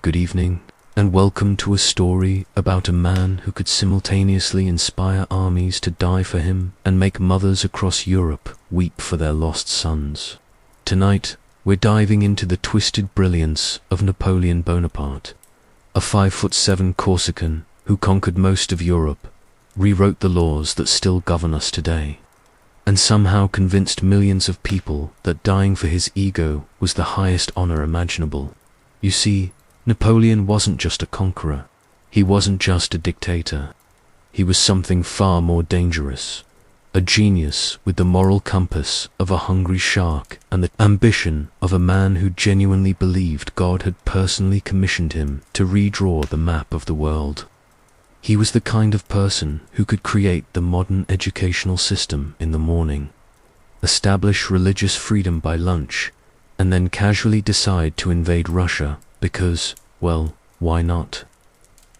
Good evening, and welcome to a story about a man who could simultaneously inspire armies to die for him and make mothers across Europe weep for their lost sons. Tonight, we're diving into the twisted brilliance of Napoleon Bonaparte, a 5'7" Corsican who conquered most of Europe, rewrote the laws that still govern us today, and somehow convinced millions of people that dying for his ego was the highest honor imaginable. You see, Napoleon wasn't just a conqueror. He wasn't just a dictator. He was something far more dangerous. A genius with the moral compass of a hungry shark and the ambition of a man who genuinely believed God had personally commissioned him to redraw the map of the world. He was the kind of person who could create the modern educational system in the morning, establish religious freedom by lunch, and then casually decide to invade Russia because, well, why not?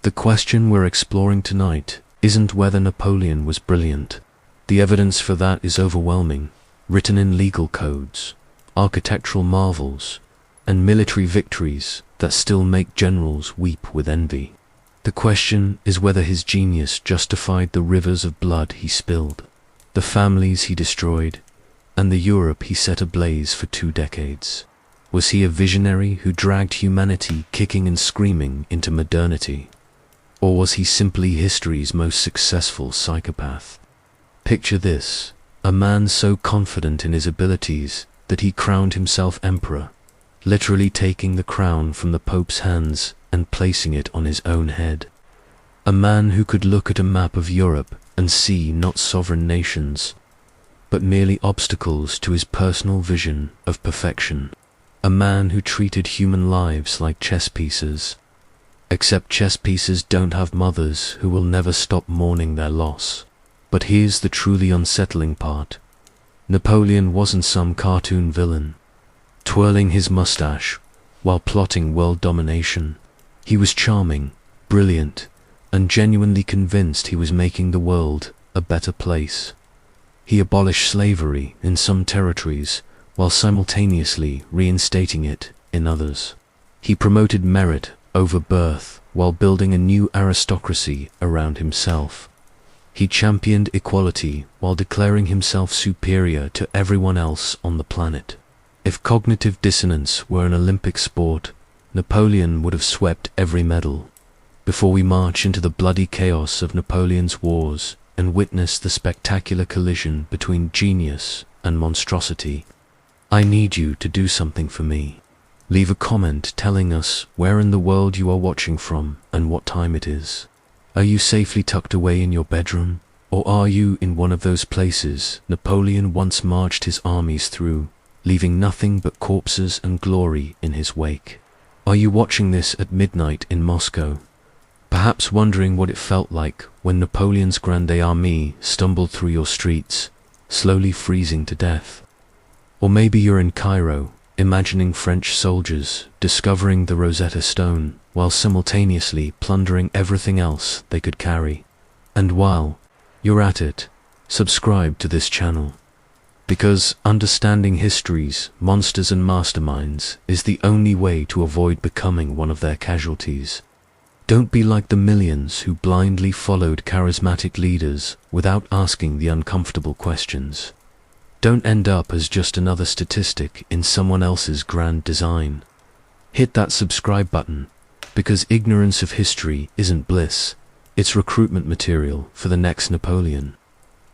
The question we're exploring tonight isn't whether Napoleon was brilliant. The evidence for that is overwhelming, written in legal codes, architectural marvels, and military victories that still make generals weep with envy. The question is whether his genius justified the rivers of blood he spilled, the families he destroyed, and the Europe he set ablaze for 2 decades. Was he a visionary who dragged humanity kicking and screaming into modernity? Or was he simply history's most successful psychopath? Picture this, a man so confident in his abilities that he crowned himself emperor, literally taking the crown from the Pope's hands and placing it on his own head. A man who could look at a map of Europe and see not sovereign nations, but merely obstacles to his personal vision of perfection. A man who treated human lives like chess pieces, except chess pieces don't have mothers who will never stop mourning their loss. But here's the truly unsettling part. Napoleon wasn't some cartoon villain, twirling his mustache while plotting world domination. He was charming, brilliant, and genuinely convinced he was making the world a better place. He abolished slavery in some territories, while simultaneously reinstating it in others. He promoted merit over birth while building a new aristocracy around himself. He championed equality while declaring himself superior to everyone else on the planet. If cognitive dissonance were an Olympic sport, Napoleon would have swept every medal. Before we march into the bloody chaos of Napoleon's wars and witness the spectacular collision between genius and monstrosity, I need you to do something for me. Leave a comment telling us where in the world you are watching from and what time it is. Are you safely tucked away in your bedroom? Or are you in one of those places Napoleon once marched his armies through, leaving nothing but corpses and glory in his wake? Are you watching this at midnight in Moscow, perhaps wondering what it felt like when Napoleon's Grande Armée stumbled through your streets, slowly freezing to death? Or maybe you're in Cairo, imagining French soldiers discovering the Rosetta Stone while simultaneously plundering everything else they could carry. And while you're at it, subscribe to this channel, because understanding history's monsters and masterminds is the only way to avoid becoming one of their casualties. Don't be like the millions who blindly followed charismatic leaders without asking the uncomfortable questions. Don't end up as just another statistic in someone else's grand design. Hit that subscribe button, because ignorance of history isn't bliss, it's recruitment material for the next Napoleon.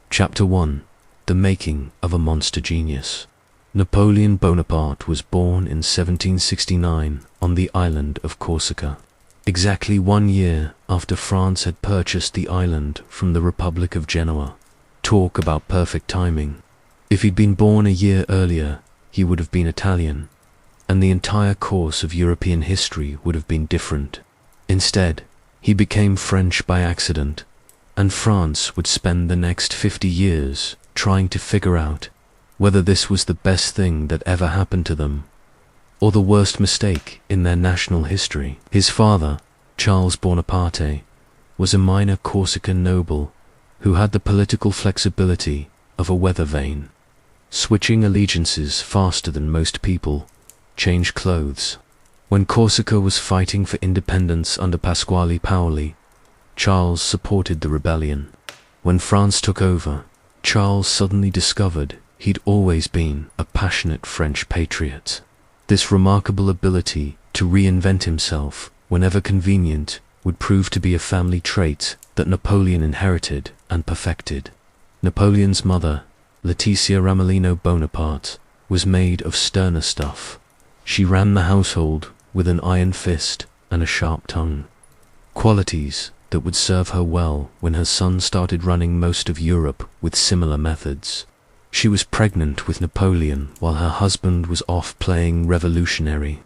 Chapter 1. The Making of a Monster Genius. Napoleon Bonaparte was born in 1769 on the island of Corsica, exactly 1 year after France had purchased the island from the Republic of Genoa. Talk about perfect timing. If he'd been born a year earlier, he would have been Italian, and the entire course of European history would have been different. Instead, he became French by accident, and France would spend the next 50 years trying to figure out whether this was the best thing that ever happened to them, or the worst mistake in their national history. His father, Charles Bonaparte, was a minor Corsican noble who had the political flexibility of a weather vane, switching allegiances faster than most people change clothes. When Corsica was fighting for independence under Pasquale Paoli, Charles supported the rebellion. When France took over, Charles suddenly discovered he'd always been a passionate French patriot. This remarkable ability to reinvent himself whenever convenient would prove to be a family trait that Napoleon inherited and perfected. Napoleon's mother, Laetitia Ramolino Bonaparte, was made of sterner stuff. She ran the household with an iron fist and a sharp tongue, qualities that would serve her well when her son started running most of Europe with similar methods. She was pregnant with Napoleon while her husband was off playing revolutionary,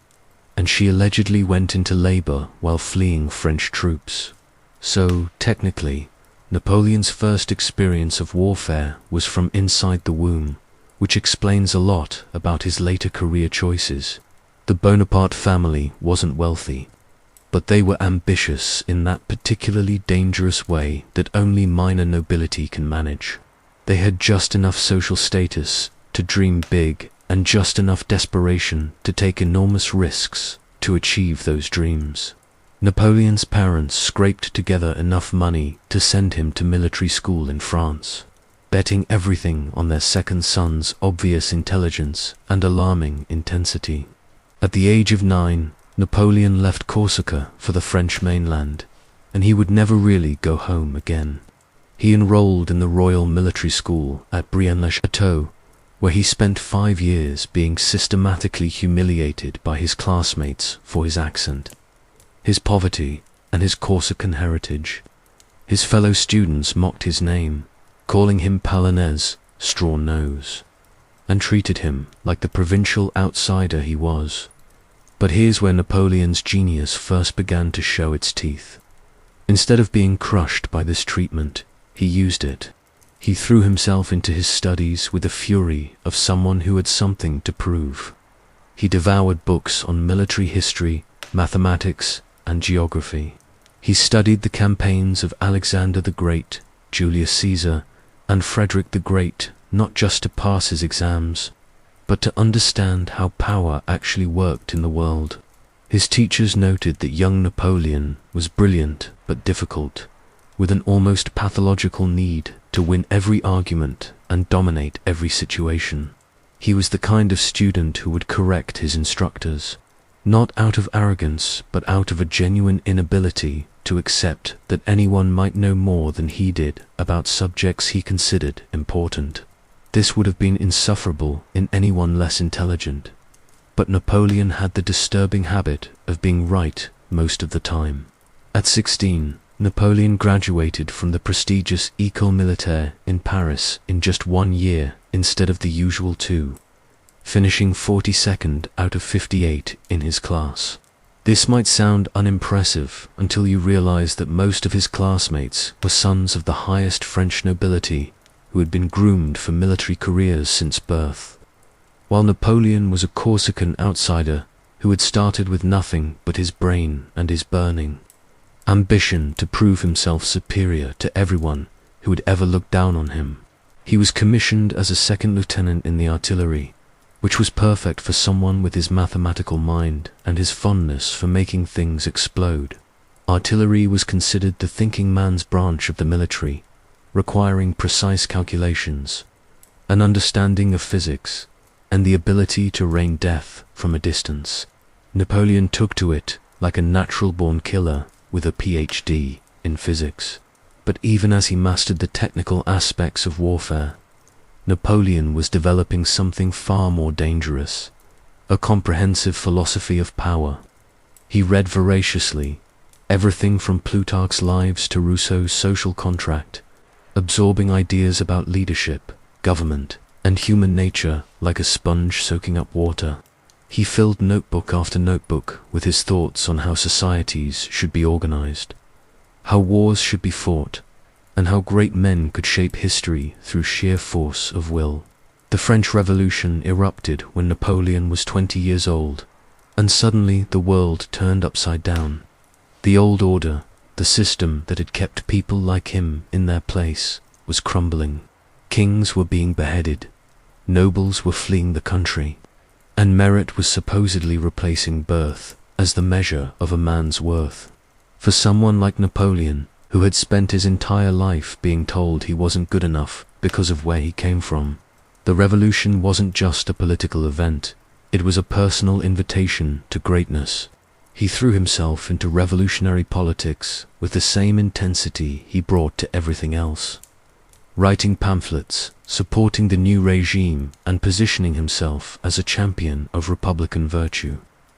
and she allegedly went into labor while fleeing French troops. So, technically, Napoleon's first experience of warfare was from inside the womb, which explains a lot about his later career choices. The Bonaparte family wasn't wealthy, but they were ambitious in that particularly dangerous way that only minor nobility can manage. They had just enough social status to dream big and just enough desperation to take enormous risks to achieve those dreams. Napoleon's parents scraped together enough money to send him to military school in France, betting everything on their second son's obvious intelligence and alarming intensity. At the age of 9, Napoleon left Corsica for the French mainland, and he would never really go home again. He enrolled in the Royal Military School at Brienne-le-Château, where he spent 5 years being systematically humiliated by his classmates for his accent, his poverty, and his Corsican heritage. His fellow students mocked his name, calling him Polonaise, straw nose, and treated him like the provincial outsider he was. But here's where Napoleon's genius first began to show its teeth. Instead of being crushed by this treatment, he used it. He threw himself into his studies with the fury of someone who had something to prove. He devoured books on military history, mathematics, and geography. He studied the campaigns of Alexander the Great, Julius Caesar, and Frederick the Great, not just to pass his exams, but to understand how power actually worked in the world. His teachers noted that young Napoleon was brilliant but difficult, with an almost pathological need to win every argument and dominate every situation. He was the kind of student who would correct his instructors, not out of arrogance, but out of a genuine inability to accept that anyone might know more than he did about subjects he considered important. This would have been insufferable in anyone less intelligent, but Napoleon had the disturbing habit of being right most of the time. At 16, Napoleon graduated from the prestigious École Militaire in Paris in just 1 year instead of the usual 2, finishing 42nd out of 58 in his class. This might sound unimpressive until you realize that most of his classmates were sons of the highest French nobility who had been groomed for military careers since birth, while Napoleon was a Corsican outsider who had started with nothing but his brain and his burning ambition to prove himself superior to everyone who had ever looked down on him. He was commissioned as a second lieutenant in the artillery, which was perfect for someone with his mathematical mind and his fondness for making things explode. Artillery was considered the thinking man's branch of the military, requiring precise calculations, an understanding of physics, and the ability to rain death from a distance. Napoleon took to it like a natural-born killer with a PhD in physics. But even as he mastered the technical aspects of warfare, Napoleon was developing something far more dangerous, a comprehensive philosophy of power. He read voraciously, everything from Plutarch's Lives to Rousseau's Social Contract, absorbing ideas about leadership, government, and human nature like a sponge soaking up water. He filled notebook after notebook with his thoughts on how societies should be organized, how wars should be fought, and how great men could shape history through sheer force of will. The French Revolution erupted when Napoleon was 20 years old, and suddenly the world turned upside down. The old order, the system that had kept people like him in their place, was crumbling. Kings were being beheaded, nobles were fleeing the country, and merit was supposedly replacing birth, as the measure of a man's worth. For someone like Napoleon, who had spent his entire life being told he wasn't good enough because of where he came from, the revolution wasn't just a political event, it was a personal invitation to greatness. He threw himself into revolutionary politics with the same intensity he brought to everything else, writing pamphlets, supporting the new regime, and positioning himself as a champion of republican virtue.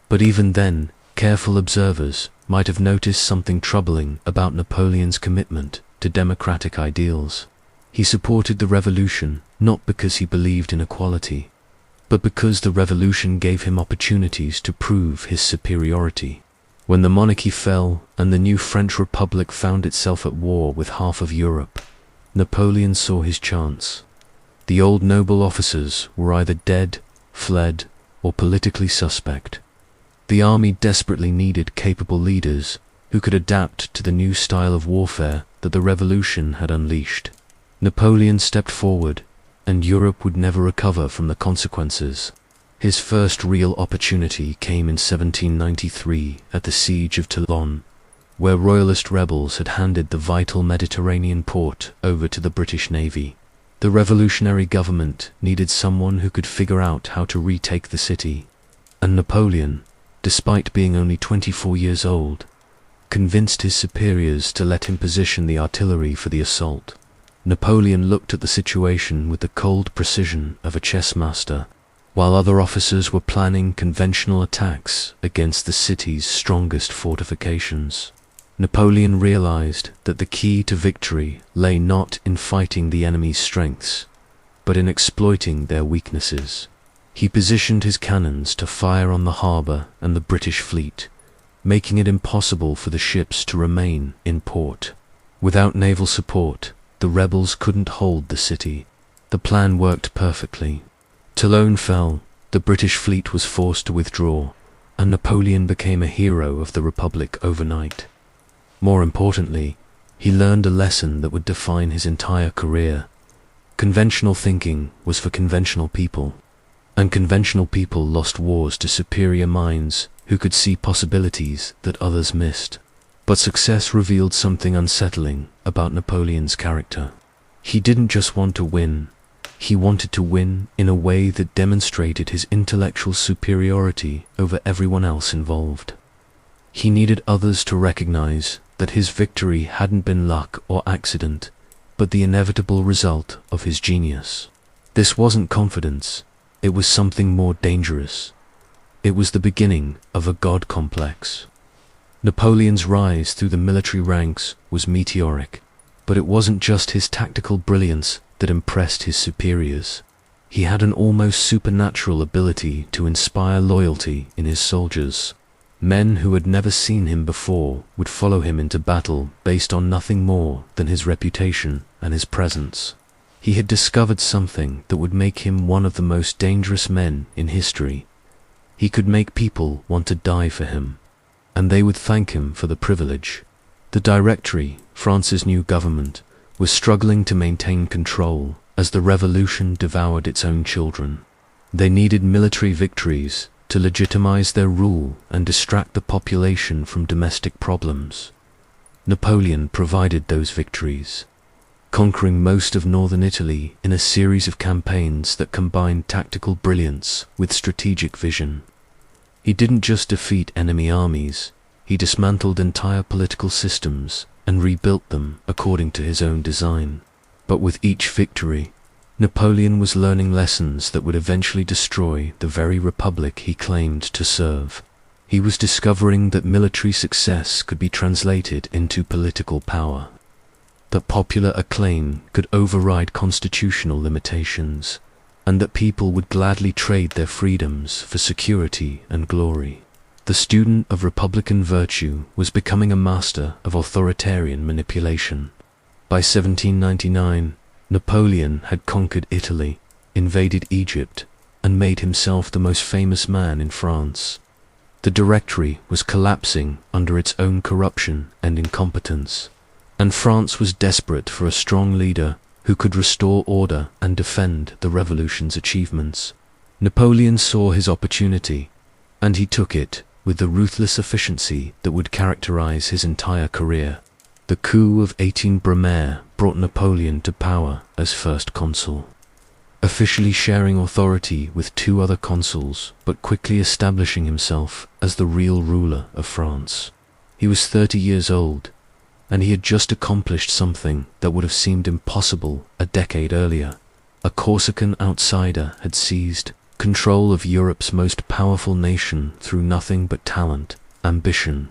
But even then, careful observers might have noticed something troubling about Napoleon's commitment to democratic ideals. He supported the revolution not because he believed in equality, but because the revolution gave him opportunities to prove his superiority. When the monarchy fell and the new French Republic found itself at war with half of Europe, Napoleon saw his chance. The old noble officers were either dead, fled, or politically suspect. The army desperately needed capable leaders who could adapt to the new style of warfare that the revolution had unleashed. Napoleon stepped forward, and Europe would never recover from the consequences. His first real opportunity came in 1793 at the Siege of Toulon, where royalist rebels had handed the vital Mediterranean port over to the British Navy. The revolutionary government needed someone who could figure out how to retake the city, and Napoleon, despite being only 24 years old, convinced his superiors to let him position the artillery for the assault. Napoleon looked at the situation with the cold precision of a chess master, while other officers were planning conventional attacks against the city's strongest fortifications. Napoleon realized that the key to victory lay not in fighting the enemy's strengths, but in exploiting their weaknesses. He positioned his cannons to fire on the harbor and the British fleet, making it impossible for the ships to remain in port. Without naval support, the rebels couldn't hold the city. The plan worked perfectly. Toulon fell, the British fleet was forced to withdraw, and Napoleon became a hero of the Republic overnight. More importantly, he learned a lesson that would define his entire career. Conventional thinking was for conventional people, and conventional people lost wars to superior minds who could see possibilities that others missed. But success revealed something unsettling about Napoleon's character. He didn't just want to win, he wanted to win in a way that demonstrated his intellectual superiority over everyone else involved. He needed others to recognize that his victory hadn't been luck or accident, but the inevitable result of his genius. This wasn't confidence, it was something more dangerous. It was the beginning of a God complex. Napoleon's rise through the military ranks was meteoric, but it wasn't just his tactical brilliance that impressed his superiors. He had an almost supernatural ability to inspire loyalty in his soldiers. Men who had never seen him before would follow him into battle based on nothing more than his reputation and his presence. He had discovered something that would make him one of the most dangerous men in history. He could make people want to die for him, and they would thank him for the privilege. The Directory, France's new government, was struggling to maintain control as the revolution devoured its own children. They needed military victories to legitimize their rule and distract the population from domestic problems. Napoleon provided those victories, conquering most of northern Italy in a series of campaigns that combined tactical brilliance with strategic vision. He didn't just defeat enemy armies, he dismantled entire political systems and rebuilt them according to his own design. But with each victory, Napoleon was learning lessons that would eventually destroy the very republic he claimed to serve. He was discovering that military success could be translated into political power, that popular acclaim could override constitutional limitations, and that people would gladly trade their freedoms for security and glory. The student of republican virtue was becoming a master of authoritarian manipulation. By 1799, Napoleon had conquered Italy, invaded Egypt, and made himself the most famous man in France. The Directory was collapsing under its own corruption and incompetence, and France was desperate for a strong leader who could restore order and defend the revolution's achievements. Napoleon saw his opportunity, and he took it with the ruthless efficiency that would characterize his entire career. The coup of 18 Brumaire brought Napoleon to power as first consul, officially sharing authority with 2 other consuls, but quickly establishing himself as the real ruler of France. He was 30 years old, and he had just accomplished something that would have seemed impossible a decade earlier. A Corsican outsider had seized control of Europe's most powerful nation through nothing but talent, ambition,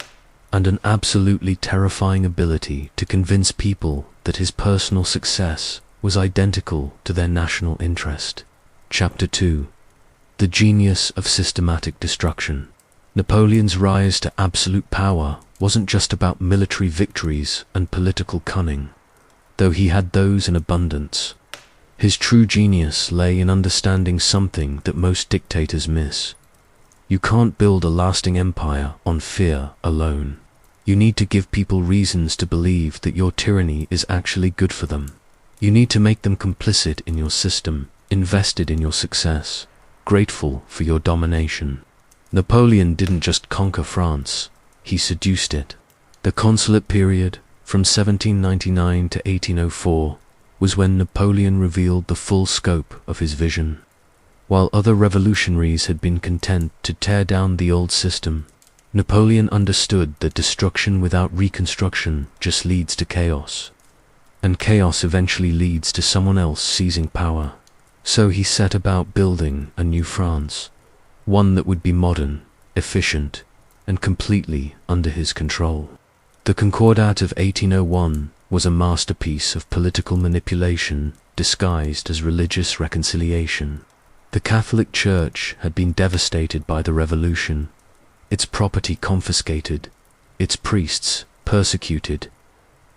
and an absolutely terrifying ability to convince people that his personal success was identical to their national interest. Chapter 2. The Genius of Systematic Destruction. Napoleon's rise to absolute power wasn't just about military victories and political cunning, though he had those in abundance. His true genius lay in understanding something that most dictators miss. You can't build a lasting empire on fear alone. You need to give people reasons to believe that your tyranny is actually good for them. You need to make them complicit in your system, invested in your success, grateful for your domination. Napoleon didn't just conquer France, he seduced it. The consulate period, from 1799 to 1804, was when Napoleon revealed the full scope of his vision. While other revolutionaries had been content to tear down the old system, Napoleon understood that destruction without reconstruction just leads to chaos, and chaos eventually leads to someone else seizing power. So he set about building a new France, one that would be modern, efficient, and completely under his control. The Concordat of 1801 was a masterpiece of political manipulation disguised as religious reconciliation. The Catholic Church had been devastated by the revolution, its property confiscated, its priests persecuted,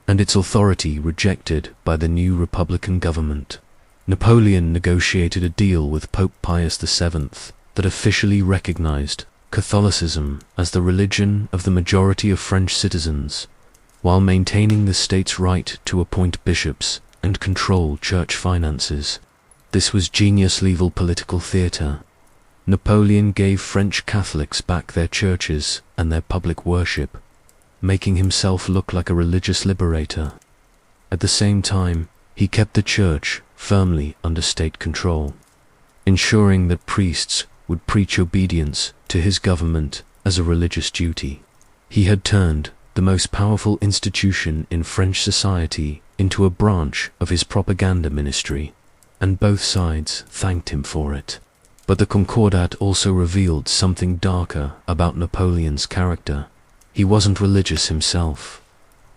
and its authority rejected by the new Republican government. Napoleon negotiated a deal with Pope Pius VII that officially recognized Catholicism as the religion of the majority of French citizens, while maintaining the state's right to appoint bishops and control church finances. This was genius-level political theater. Napoleon gave French Catholics back their churches and their public worship, making himself look like a religious liberator. At the same time, he kept the church firmly under state control, ensuring that priests would preach obedience to his government as a religious duty. He had turned the most powerful institution in French society into a branch of his propaganda ministry, and both sides thanked him for it. But the Concordat also revealed something darker about Napoleon's character. He wasn't religious himself.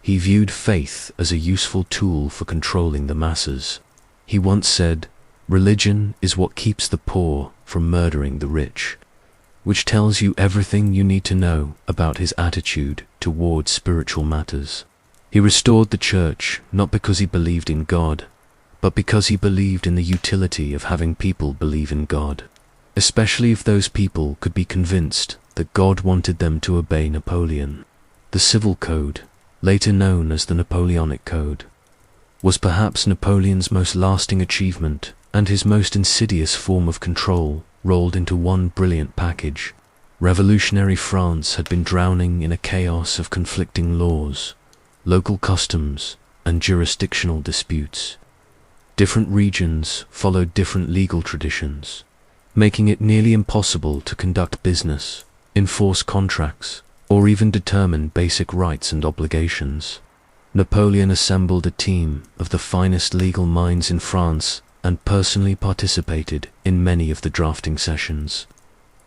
He viewed faith as a useful tool for controlling the masses. He once said, "Religion is what keeps the poor from murdering the rich," which tells you everything you need to know about his attitude towards spiritual matters. He restored the church not because he believed in God, but because he believed in the utility of having people believe in God, especially if those people could be convinced that God wanted them to obey Napoleon. The Civil Code, later known as the Napoleonic Code, was perhaps Napoleon's most lasting achievement and his most insidious form of control rolled into one brilliant package. Revolutionary France had been drowning in a chaos of conflicting laws, local customs, and jurisdictional disputes. Different regions followed different legal traditions, making it nearly impossible to conduct business, enforce contracts, or even determine basic rights and obligations. Napoleon assembled a team of the finest legal minds in France and personally participated in many of the drafting sessions,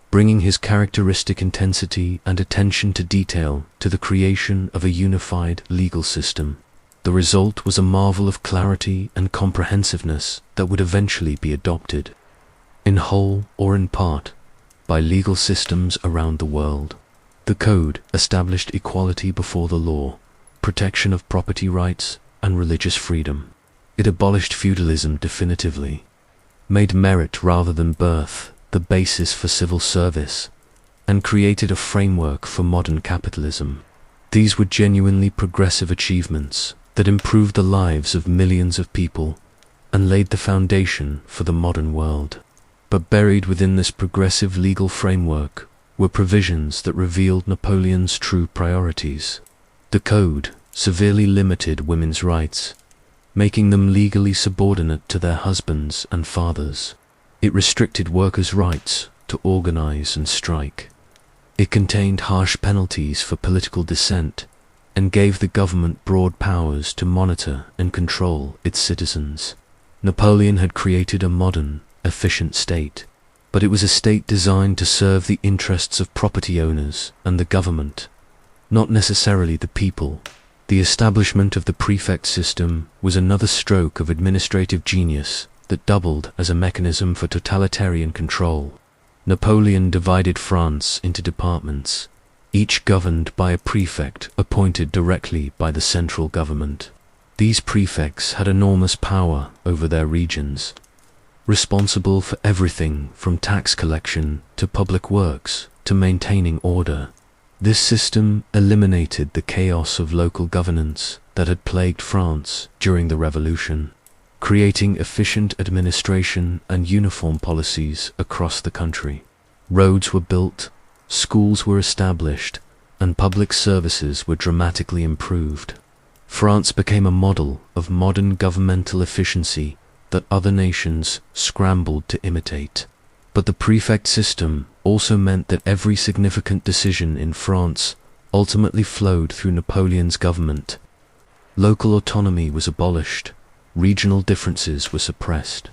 bringing his characteristic intensity and attention to detail to the creation of a unified legal system. The result was a marvel of clarity and comprehensiveness that would eventually be adopted, in whole or in part, by legal systems around the world. The code established equality before the law, protection of property rights, and religious freedom. It abolished feudalism definitively, made merit rather than birth the basis for civil service, and created a framework for modern capitalism. These were genuinely progressive achievements that improved the lives of millions of people and laid the foundation for the modern world. But buried within this progressive legal framework were provisions that revealed Napoleon's true priorities. The code severely limited women's rights, making them legally subordinate to their husbands and fathers. It restricted workers' rights to organize and strike. It contained harsh penalties for political dissent and gave the government broad powers to monitor and control its citizens. Napoleon had created a modern, efficient state, but it was a state designed to serve the interests of property owners and the government, not necessarily the people. The establishment of the prefect system was another stroke of administrative genius that doubled as a mechanism for totalitarian control. Napoleon divided France into departments, each governed by a prefect appointed directly by the central government. These prefects had enormous power over their regions, responsible for everything from tax collection to public works to maintaining order. This system eliminated the chaos of local governance that had plagued France during the Revolution, creating efficient administration and uniform policies across the country. Roads were built, schools were established, and public services were dramatically improved. France became a model of modern governmental efficiency that other nations scrambled to imitate. But the prefect system also meant that every significant decision in France ultimately flowed through Napoleon's government. Local autonomy was abolished, regional differences were suppressed,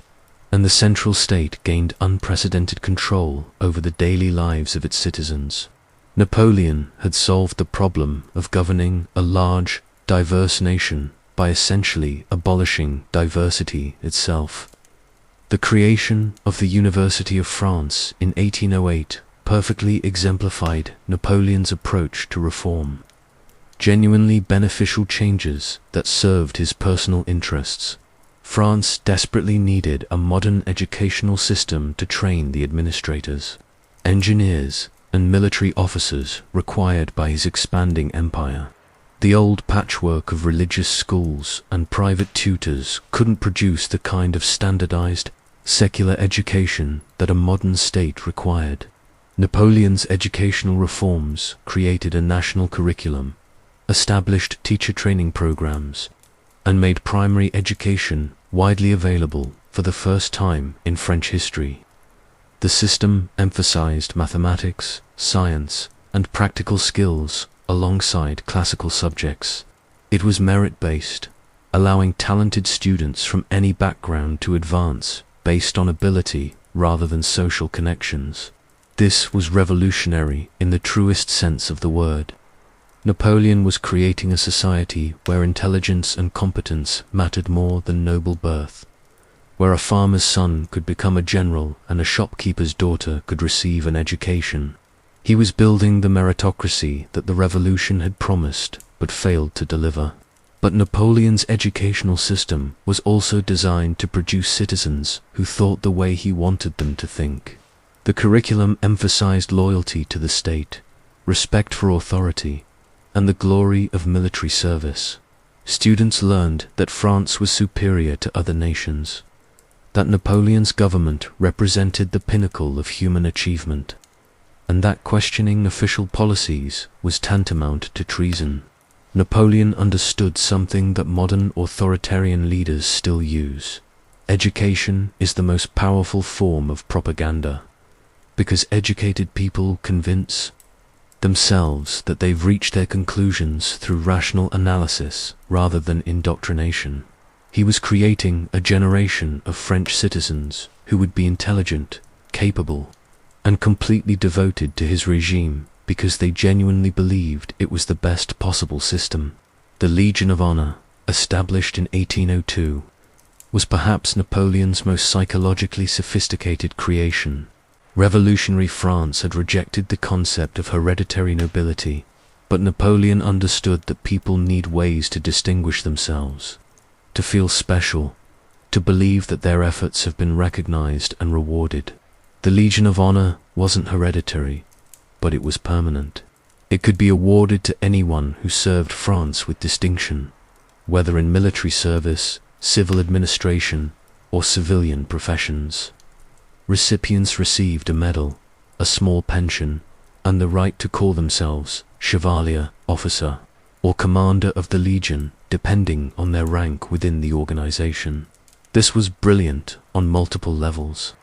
and the central state gained unprecedented control over the daily lives of its citizens. Napoleon had solved the problem of governing a large, diverse nation by essentially abolishing diversity itself. The creation of the University of France in 1808 perfectly exemplified Napoleon's approach to reform. Genuinely beneficial changes that served his personal interests. France desperately needed a modern educational system to train the administrators, engineers, and military officers required by his expanding empire. The old patchwork of religious schools and private tutors couldn't produce the kind of standardized, secular education that a modern state required. Napoleon's educational reforms created a national curriculum, established teacher training programs, and made primary education widely available for the first time in French history. The system emphasized mathematics, science, and practical skills alongside classical subjects. It was merit-based, allowing talented students from any background to advance based on ability rather than social connections. This was revolutionary in the truest sense of the word. Napoleon was creating a society where intelligence and competence mattered more than noble birth, where a farmer's son could become a general and a shopkeeper's daughter could receive an education. He was building the meritocracy that the revolution had promised but failed to deliver. But Napoleon's educational system was also designed to produce citizens who thought the way he wanted them to think. The curriculum emphasized loyalty to the state, respect for authority, and the glory of military service. Students learned that France was superior to other nations, that Napoleon's government represented the pinnacle of human achievement, and that questioning official policies was tantamount to treason. Napoleon understood something that modern authoritarian leaders still use. Education is the most powerful form of propaganda, because educated people convince themselves that they've reached their conclusions through rational analysis rather than indoctrination. He was creating a generation of French citizens who would be intelligent, capable, and completely devoted to his regime because they genuinely believed it was the best possible system. The Legion of Honor, established in 1802, was perhaps Napoleon's most psychologically sophisticated creation. Revolutionary France had rejected the concept of hereditary nobility, but Napoleon understood that people need ways to distinguish themselves, to feel special, to believe that their efforts have been recognized and rewarded. The Legion of Honor wasn't hereditary, but it was permanent. It could be awarded to anyone who served France with distinction, whether in military service, civil administration, or civilian professions. Recipients received a medal, a small pension, and the right to call themselves chevalier, officer, or commander of the legion, depending on their rank within the organization. This was brilliant on multiple levels.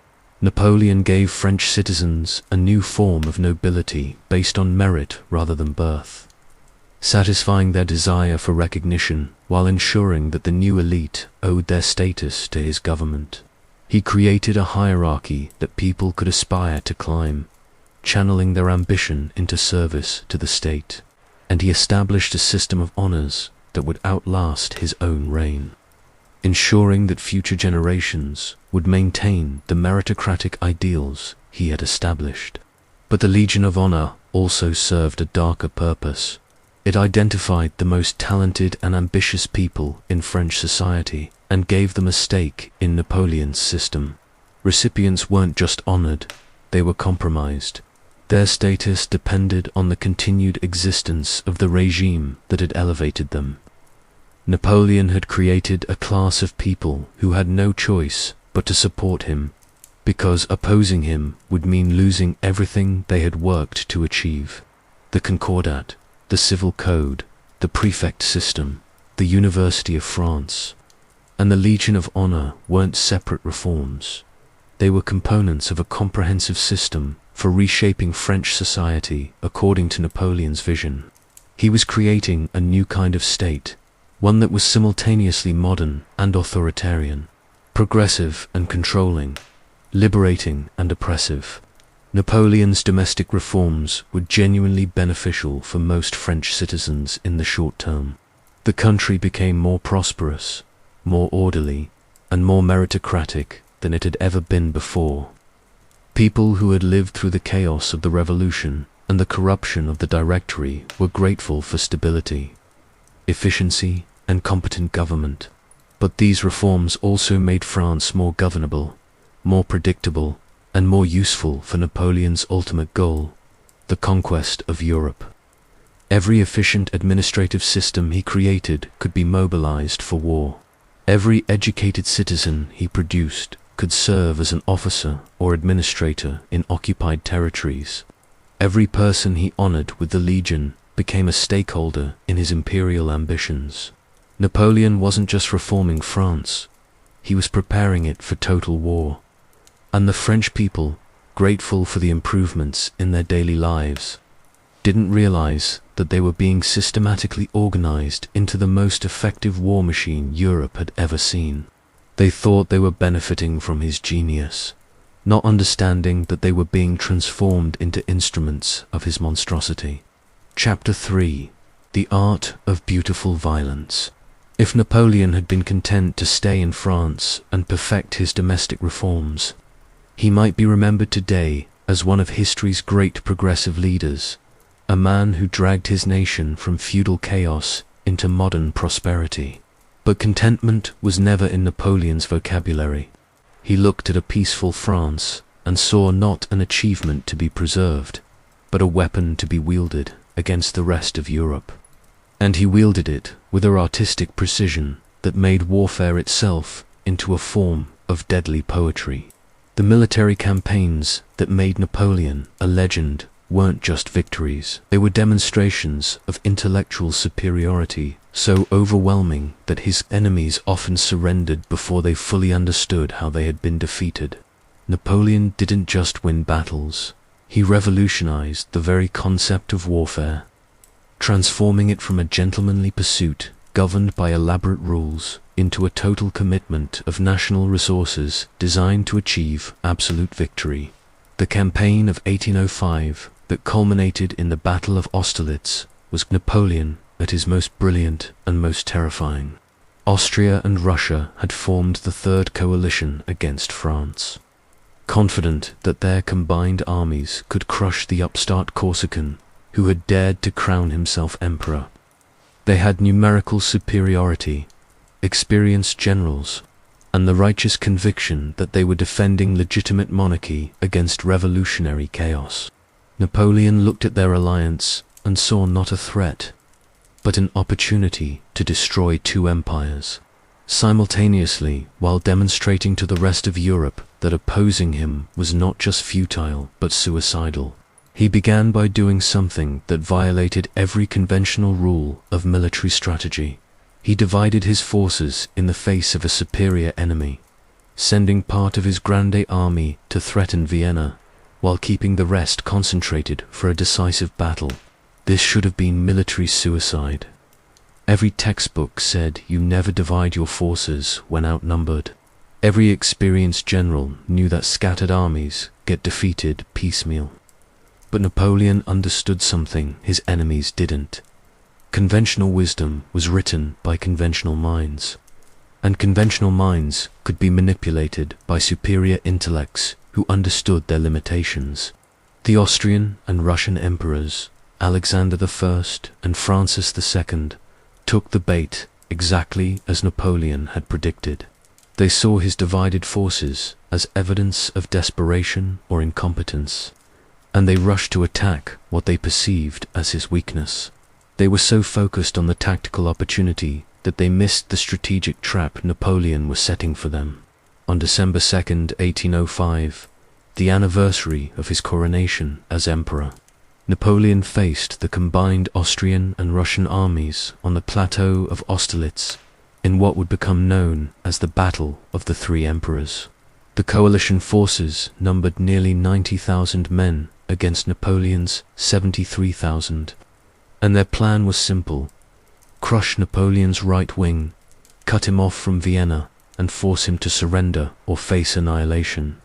Napoleon gave French citizens a new form of nobility based on merit rather than birth, satisfying their desire for recognition while ensuring that the new elite owed their status to his government. He created a hierarchy that people could aspire to climb, channeling their ambition into service to the state, and he established a system of honors that would outlast his own reign, ensuring that future generations would maintain the meritocratic ideals he had established. But the Legion of Honor also served a darker purpose. It identified the most talented and ambitious people in French society and gave them a stake in Napoleon's system. Recipients weren't just honored, they were compromised. Their status depended on the continued existence of the regime that had elevated them. Napoleon had created a class of people who had no choice but to support him, because opposing him would mean losing everything they had worked to achieve. The Concordat, the Civil Code, the Prefect system, the University of France, and the Legion of Honor weren't separate reforms. They were components of a comprehensive system for reshaping French society according to Napoleon's vision. He was creating a new kind of state, one that was simultaneously modern and authoritarian, progressive and controlling, liberating and oppressive. Napoleon's domestic reforms were genuinely beneficial for most French citizens in the short term. The country became more prosperous, more orderly, and more meritocratic than it had ever been before. People who had lived through the chaos of the revolution and the corruption of the Directory were grateful for stability, efficiency, and competent government. But these reforms also made France more governable, more predictable, and more useful for Napoleon's ultimate goal, the conquest of Europe. Every efficient administrative system he created could be mobilized for war. Every educated citizen he produced could serve as an officer or administrator in occupied territories. Every person he honored with the Legion became a stakeholder in his imperial ambitions. Napoleon wasn't just reforming France, he was preparing it for total war. And the French people, grateful for the improvements in their daily lives, didn't realize that they were being systematically organized into the most effective war machine Europe had ever seen. They thought they were benefiting from his genius, not understanding that they were being transformed into instruments of his monstrosity. Chapter 3. The Art of Beautiful Violence. If Napoleon had been content to stay in France and perfect his domestic reforms, he might be remembered today as one of history's great progressive leaders, a man who dragged his nation from feudal chaos into modern prosperity. But contentment was never in Napoleon's vocabulary. He looked at a peaceful France and saw not an achievement to be preserved, but a weapon to be wielded against the rest of Europe. And he wielded it with an artistic precision that made warfare itself into a form of deadly poetry. The military campaigns that made Napoleon a legend weren't just victories. They were demonstrations of intellectual superiority so overwhelming that his enemies often surrendered before they fully understood how they had been defeated. Napoleon didn't just win battles, he revolutionized the very concept of warfare, transforming it from a gentlemanly pursuit governed by elaborate rules into a total commitment of national resources designed to achieve absolute victory. The campaign of 1805 that culminated in the Battle of Austerlitz was Napoleon at his most brilliant and most terrifying. Austria and Russia had formed the Third Coalition against France. Confident that their combined armies could crush the upstart Corsican who had dared to crown himself emperor. They had numerical superiority, experienced generals, and the righteous conviction that they were defending legitimate monarchy against revolutionary chaos. Napoleon looked at their alliance and saw not a threat, but an opportunity to destroy two empires, simultaneously while demonstrating to the rest of Europe that opposing him was not just futile but suicidal. He began by doing something that violated every conventional rule of military strategy. He divided his forces in the face of a superior enemy, sending part of his Grande Army to threaten Vienna, while keeping the rest concentrated for a decisive battle. This should have been military suicide. Every textbook said you never divide your forces when outnumbered. Every experienced general knew that scattered armies get defeated piecemeal. But Napoleon understood something his enemies didn't. Conventional wisdom was written by conventional minds, and conventional minds could be manipulated by superior intellects who understood their limitations. The Austrian and Russian emperors, Alexander I and Francis II, took the bait exactly as Napoleon had predicted. They saw his divided forces as evidence of desperation or incompetence, and they rushed to attack what they perceived as his weakness. They were so focused on the tactical opportunity that they missed the strategic trap Napoleon was setting for them. On December 2nd, 1805, the anniversary of his coronation as emperor, Napoleon faced the combined Austrian and Russian armies on the plateau of Austerlitz in what would become known as the Battle of the Three Emperors. The coalition forces numbered nearly 90,000 men against Napoleon's 73,000, and their plan was simple: crush Napoleon's right wing, cut him off from Vienna, and force him to surrender or face annihilation.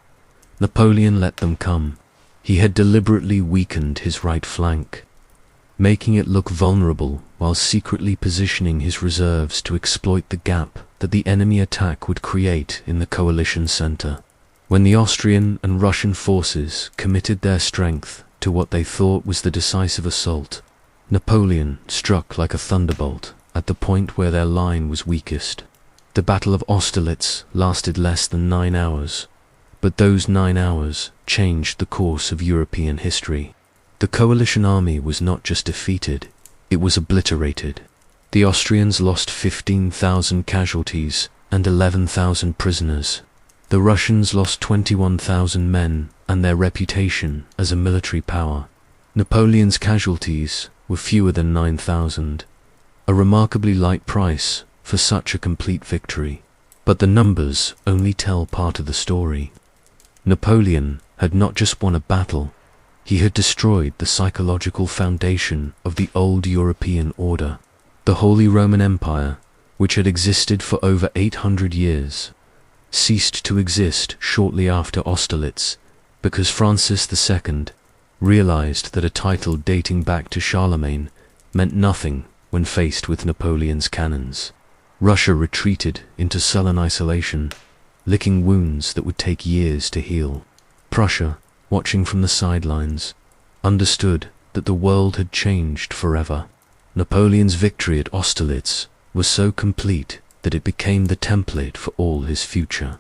Napoleon let them come. He had deliberately weakened his right flank, making it look vulnerable while secretly positioning his reserves to exploit the gap that the enemy attack would create in the coalition center. When the Austrian and Russian forces committed their strength to what they thought was the decisive assault, Napoleon struck like a thunderbolt at the point where their line was weakest. The Battle of Austerlitz lasted less than 9 hours, but those 9 hours changed the course of European history. The coalition army was not just defeated, it was obliterated. The Austrians lost 15,000 casualties and 11,000 prisoners. The Russians lost 21,000 men and their reputation as a military power. Napoleon's casualties were fewer than 9,000, a remarkably light price for such a complete victory. But the numbers only tell part of the story. Napoleon had not just won a battle, he had destroyed the psychological foundation of the old European order. The Holy Roman Empire, which had existed for over 800 years, ceased to exist shortly after Austerlitz because Francis II realized that a title dating back to Charlemagne meant nothing when faced with Napoleon's cannons. Russia retreated into sullen isolation, licking wounds that would take years to heal. Prussia, watching from the sidelines, understood that the world had changed forever. Napoleon's victory at Austerlitz was so complete that it became the template for all his future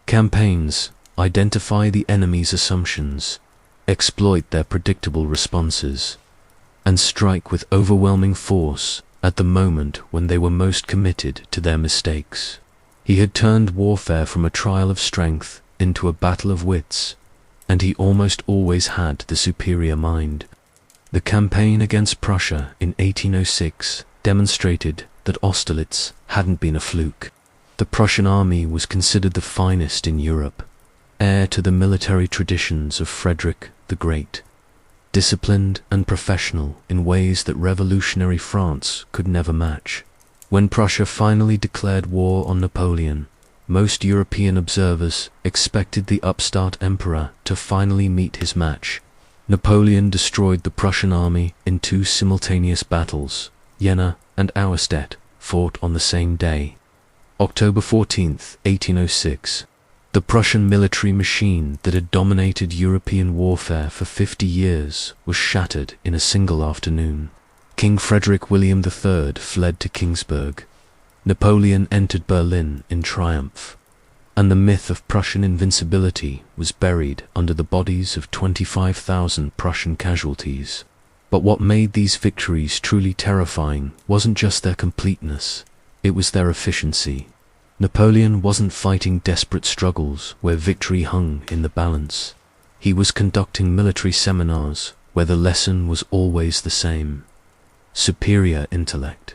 campaigns. Identify the enemy's assumptions, exploit their predictable responses, and strike with overwhelming force at the moment when they were most committed to their mistakes. He had turned warfare from a trial of strength into a battle of wits, and he almost always had the superior mind. The campaign against Prussia in 1806 demonstrated that Austerlitz hadn't been a fluke. The Prussian army was considered the finest in Europe, heir to the military traditions of Frederick the Great, disciplined and professional in ways that revolutionary France could never match. When Prussia finally declared war on Napoleon, most European observers expected the upstart emperor to finally meet his match. Napoleon destroyed the Prussian army in 2 simultaneous battles. Jena and Auerstedt fought on the same day. October 14th, 1806. The Prussian military machine that had dominated European warfare for 50 years was shattered in a single afternoon. King Frederick William III fled to Kingsburg. Napoleon entered Berlin in triumph, and the myth of Prussian invincibility was buried under the bodies of 25,000 Prussian casualties. But what made these victories truly terrifying wasn't just their completeness, it was their efficiency. Napoleon wasn't fighting desperate struggles where victory hung in the balance. He was conducting military seminars where the lesson was always the same. Superior intellect,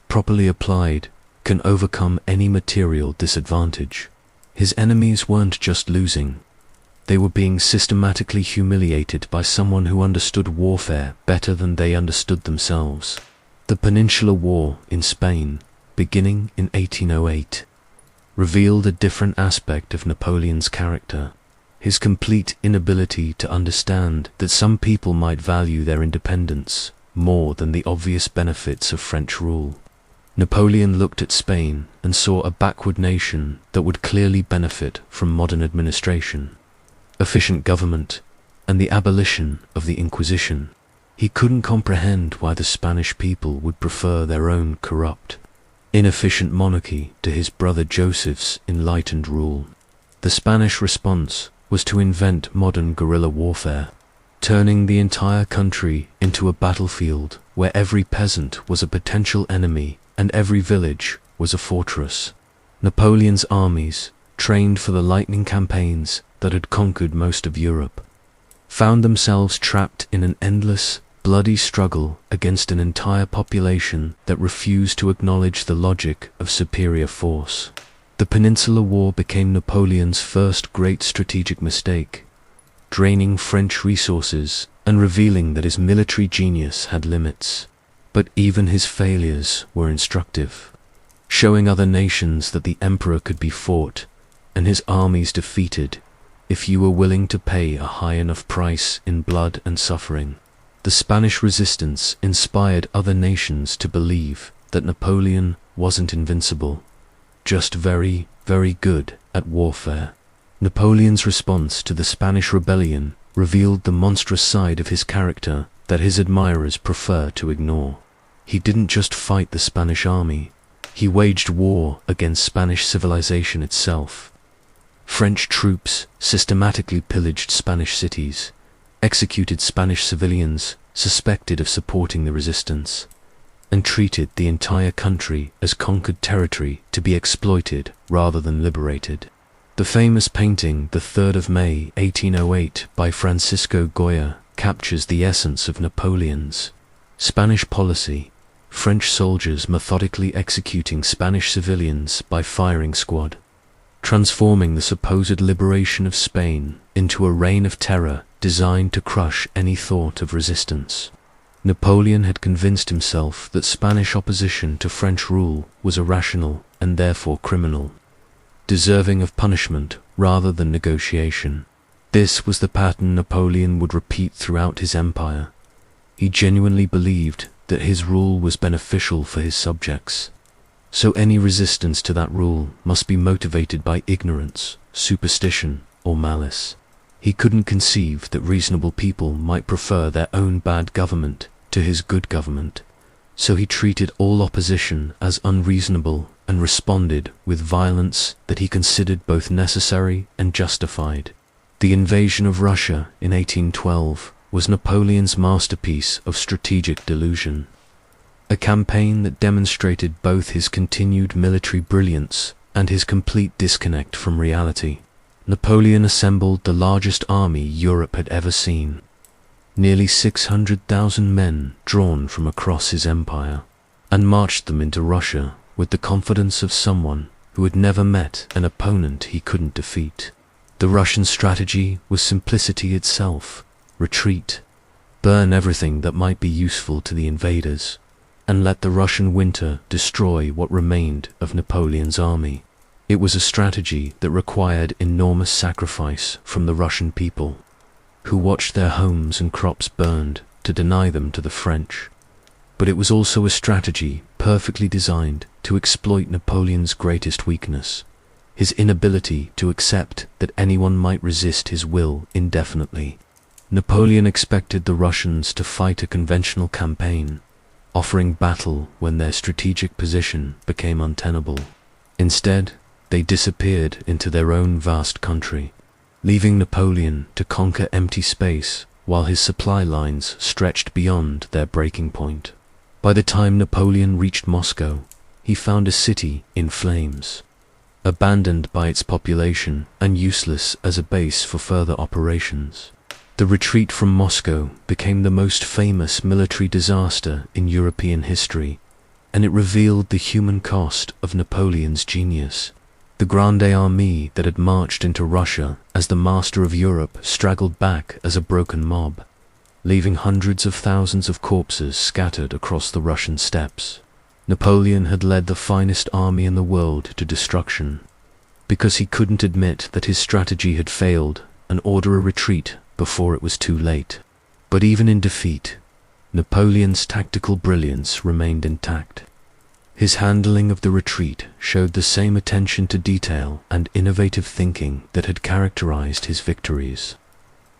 properly applied, can overcome any material disadvantage. His enemies weren't just losing. They were being systematically humiliated by someone who understood warfare better than they understood themselves. The Peninsular War in Spain, beginning in 1808, revealed a different aspect of Napoleon's character. His complete inability to understand that some people might value their independence more than the obvious benefits of French rule. Napoleon looked at Spain and saw a backward nation that would clearly benefit from modern administration, efficient government, and the abolition of the Inquisition. He couldn't comprehend why the Spanish people would prefer their own corrupt, inefficient monarchy to his brother Joseph's enlightened rule. The Spanish response was to invent modern guerrilla warfare, turning the entire country into a battlefield where every peasant was a potential enemy and every village was a fortress. Napoleon's armies, trained for the lightning campaigns that had conquered most of Europe, found themselves trapped in an endless, bloody struggle against an entire population that refused to acknowledge the logic of superior force. The Peninsular War became Napoleon's first great strategic mistake, draining French resources and revealing that his military genius had limits. But even his failures were instructive, showing other nations that the emperor could be fought and his armies defeated if you were willing to pay a high enough price in blood and suffering. The Spanish resistance inspired other nations to believe that Napoleon wasn't invincible, just very, very good at warfare. Napoleon's response to the Spanish rebellion revealed the monstrous side of his character that his admirers prefer to ignore. He didn't just fight the Spanish army, he waged war against Spanish civilization itself. French troops systematically pillaged Spanish cities, executed Spanish civilians suspected of supporting the resistance, and treated the entire country as conquered territory to be exploited rather than liberated. The famous painting The 3rd of May, 1808 by Francisco Goya captures the essence of Napoleon's Spanish policy: French soldiers methodically executing Spanish civilians by firing squad, transforming the supposed liberation of Spain into a reign of terror designed to crush any thought of resistance. Napoleon had convinced himself that Spanish opposition to French rule was irrational and therefore criminal, deserving of punishment rather than negotiation. This was the pattern Napoleon would repeat throughout his empire. He genuinely believed that his rule was beneficial for his subjects, so any resistance to that rule must be motivated by ignorance, superstition, or malice. He couldn't conceive that reasonable people might prefer their own bad government to his good government, so he treated all opposition as unreasonable and responded with violence that he considered both necessary and justified. The invasion of Russia in 1812 was Napoleon's masterpiece of strategic delusion, a campaign that demonstrated both his continued military brilliance and his complete disconnect from reality. Napoleon assembled the largest army Europe had ever seen, nearly 600,000 men drawn from across his empire, and marched them into Russia with the confidence of someone who had never met an opponent he couldn't defeat. The Russian strategy was simplicity itself: retreat, burn everything that might be useful to the invaders, and let the Russian winter destroy what remained of Napoleon's army. It was a strategy that required enormous sacrifice from the Russian people, who watched their homes and crops burned to deny them to the French. But it was also a strategy perfectly designed to exploit Napoleon's greatest weakness: his inability to accept that anyone might resist his will indefinitely. Napoleon expected the Russians to fight a conventional campaign, offering battle when their strategic position became untenable. Instead, they disappeared into their own vast country, leaving Napoleon to conquer empty space while his supply lines stretched beyond their breaking point. By the time Napoleon reached Moscow, he found a city in flames. abandoned by its population and useless as a base for further operations. The retreat from Moscow became the most famous military disaster in European history, and it revealed the human cost of Napoleon's genius. The Grande Armée that had marched into Russia as the master of Europe straggled back as a broken mob, leaving hundreds of thousands of corpses scattered across the Russian steppes. Napoleon had led the finest army in the world to destruction, because he couldn't admit that his strategy had failed and order a retreat before it was too late. But even in defeat, Napoleon's tactical brilliance remained intact. His handling of the retreat showed the same attention to detail and innovative thinking that had characterized his victories.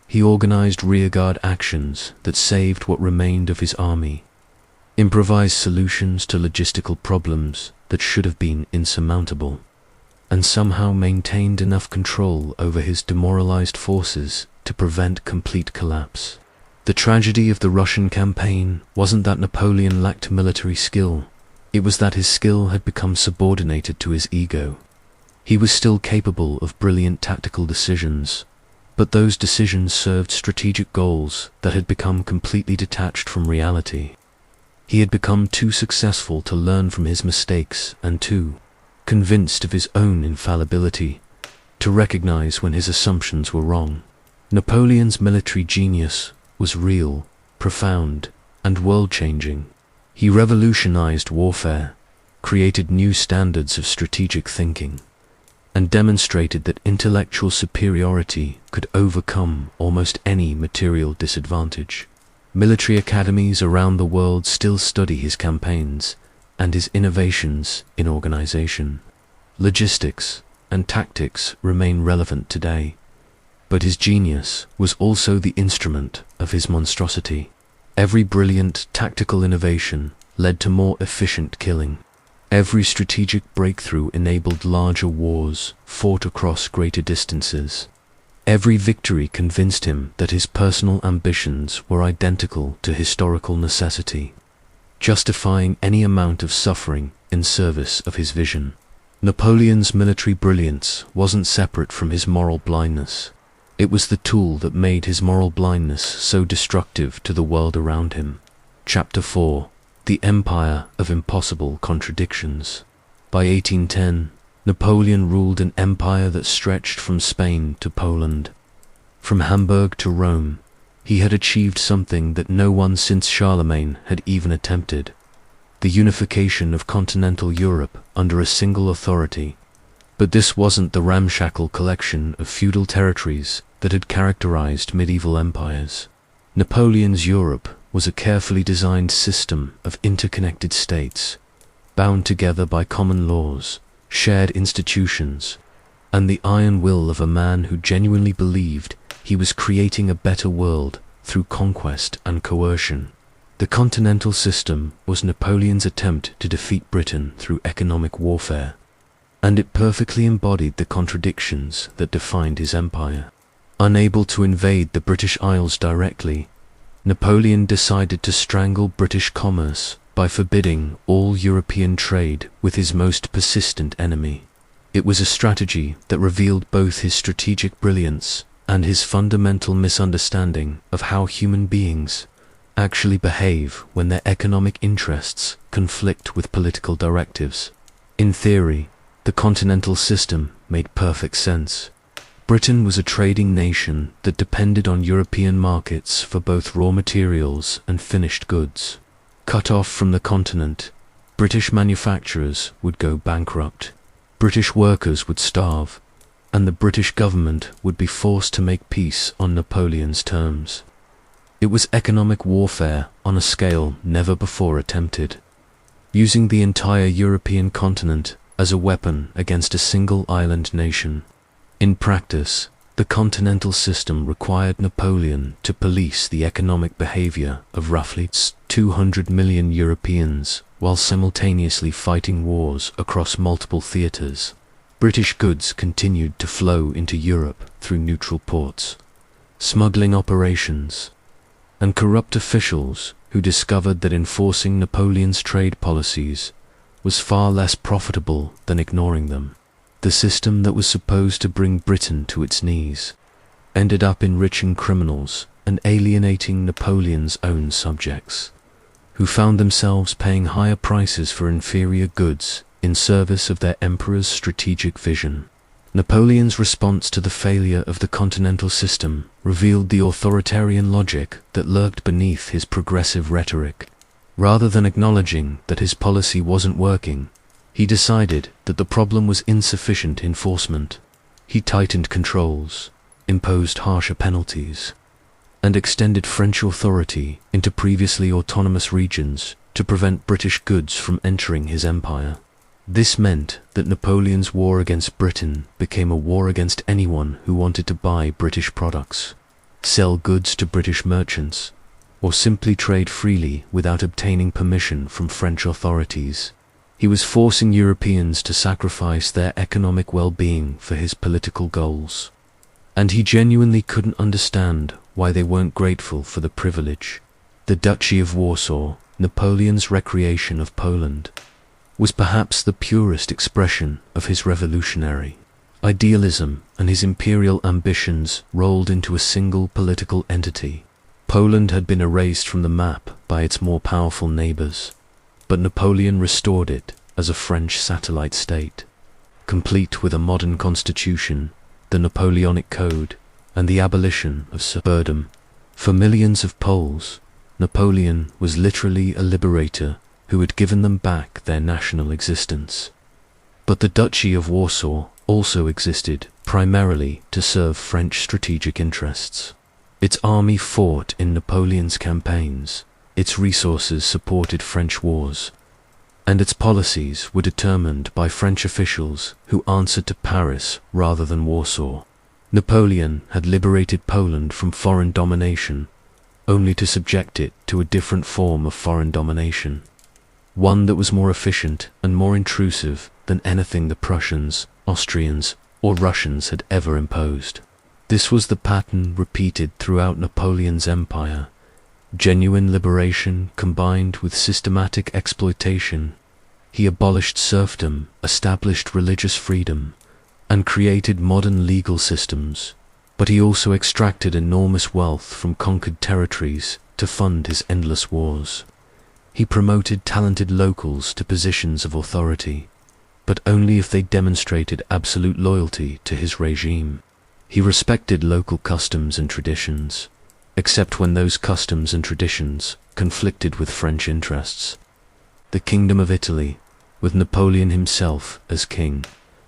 He organized rearguard actions that saved what remained of his army, improvised solutions to logistical problems that should have been insurmountable, and somehow maintained enough control over his demoralized forces to prevent complete collapse. The tragedy of the Russian campaign wasn't that Napoleon lacked military skill, it was that his skill had become subordinated to his ego. He was still capable of brilliant tactical decisions, but those decisions served strategic goals that had become completely detached from reality. He had become too successful to learn from his mistakes and too convinced of his own infallibility to recognize when his assumptions were wrong. Napoleon's military genius was real, profound, and world-changing. He revolutionized warfare, created new standards of strategic thinking, and demonstrated that intellectual superiority could overcome almost any material disadvantage. Military academies around the world still study his campaigns and his innovations in organization. Logistics and tactics remain relevant today, but his genius was also the instrument of his monstrosity. Every brilliant tactical innovation led to more efficient killing. Every strategic breakthrough enabled larger wars fought across greater distances. Every victory convinced him that his personal ambitions were identical to historical necessity, justifying any amount of suffering in service of his vision. Napoleon's military brilliance wasn't separate from his moral blindness. It was the tool that made his moral blindness so destructive to the world around him. Chapter 4: The Empire of Impossible Contradictions. By 1810, Napoleon ruled an empire that stretched from Spain to Poland. From Hamburg to Rome, he had achieved something that no one since Charlemagne had even attempted: the unification of continental Europe under a single authority. But this wasn't the ramshackle collection of feudal territories that had characterized medieval empires. Napoleon's Europe was a carefully designed system of interconnected states, bound together by common laws, shared institutions, and the iron will of a man who genuinely believed he was creating a better world through conquest and coercion. The continental system was Napoleon's attempt to defeat Britain through economic warfare, and it perfectly embodied the contradictions that defined his empire. Unable to invade the British Isles directly, Napoleon decided to strangle British commerce by forbidding all European trade with his most persistent enemy. It was a strategy that revealed both his strategic brilliance and his fundamental misunderstanding of how human beings actually behave when their economic interests conflict with political directives. In theory, the continental system made perfect sense. Britain was a trading nation that depended on European markets for both raw materials and finished goods. Cut off from the continent, British manufacturers would go bankrupt, British workers would starve, and the British government would be forced to make peace on Napoleon's terms. It was economic warfare on a scale never before attempted, using the entire European continent as a weapon against a single island nation. In practice, the continental system required Napoleon to police the economic behavior of roughly 200 million Europeans while simultaneously fighting wars across multiple theaters. British goods continued to flow into Europe through neutral ports, smuggling operations, and corrupt officials who discovered that enforcing Napoleon's trade policies was far less profitable than ignoring them. The system that was supposed to bring Britain to its knees ended up enriching criminals and alienating Napoleon's own subjects, who found themselves paying higher prices for inferior goods in service of their emperor's strategic vision. Napoleon's response to the failure of the continental system revealed the authoritarian logic that lurked beneath his progressive rhetoric. Rather than acknowledging that his policy wasn't working, he decided that the problem was insufficient enforcement. He tightened controls, imposed harsher penalties, and extended French authority into previously autonomous regions to prevent British goods from entering his empire. This meant that Napoleon's war against Britain became a war against anyone who wanted to buy British products, sell goods to British merchants, or simply trade freely without obtaining permission from French authorities. He was forcing Europeans to sacrifice their economic well-being for his political goals, and he genuinely couldn't understand why they weren't grateful for the privilege. The Duchy of Warsaw, Napoleon's recreation of Poland, was perhaps the purest expression of his revolutionary idealism, and his imperial ambitions rolled into a single political entity. Poland had been erased from the map by its more powerful neighbors, but Napoleon restored it as a French satellite state, complete with a modern constitution, the Napoleonic Code, and the abolition of serfdom. For millions of Poles, Napoleon was literally a liberator who had given them back their national existence. But the Duchy of Warsaw also existed primarily to serve French strategic interests. Its army fought in Napoleon's campaigns, its resources supported French wars, and its policies were determined by French officials who answered to Paris rather than Warsaw. Napoleon had liberated Poland from foreign domination, only to subject it to a different form of foreign domination, one that was more efficient and more intrusive than anything the Prussians, Austrians, or Russians had ever imposed. This was the pattern repeated throughout Napoleon's empire: genuine liberation combined with systematic exploitation. He abolished serfdom, established religious freedom, and created modern legal systems, but he also extracted enormous wealth from conquered territories to fund his endless wars. He promoted talented locals to positions of authority, but only if they demonstrated absolute loyalty to his regime. He respected local customs and traditions, except when those customs and traditions conflicted with French interests. The Kingdom of Italy, with Napoleon himself as king,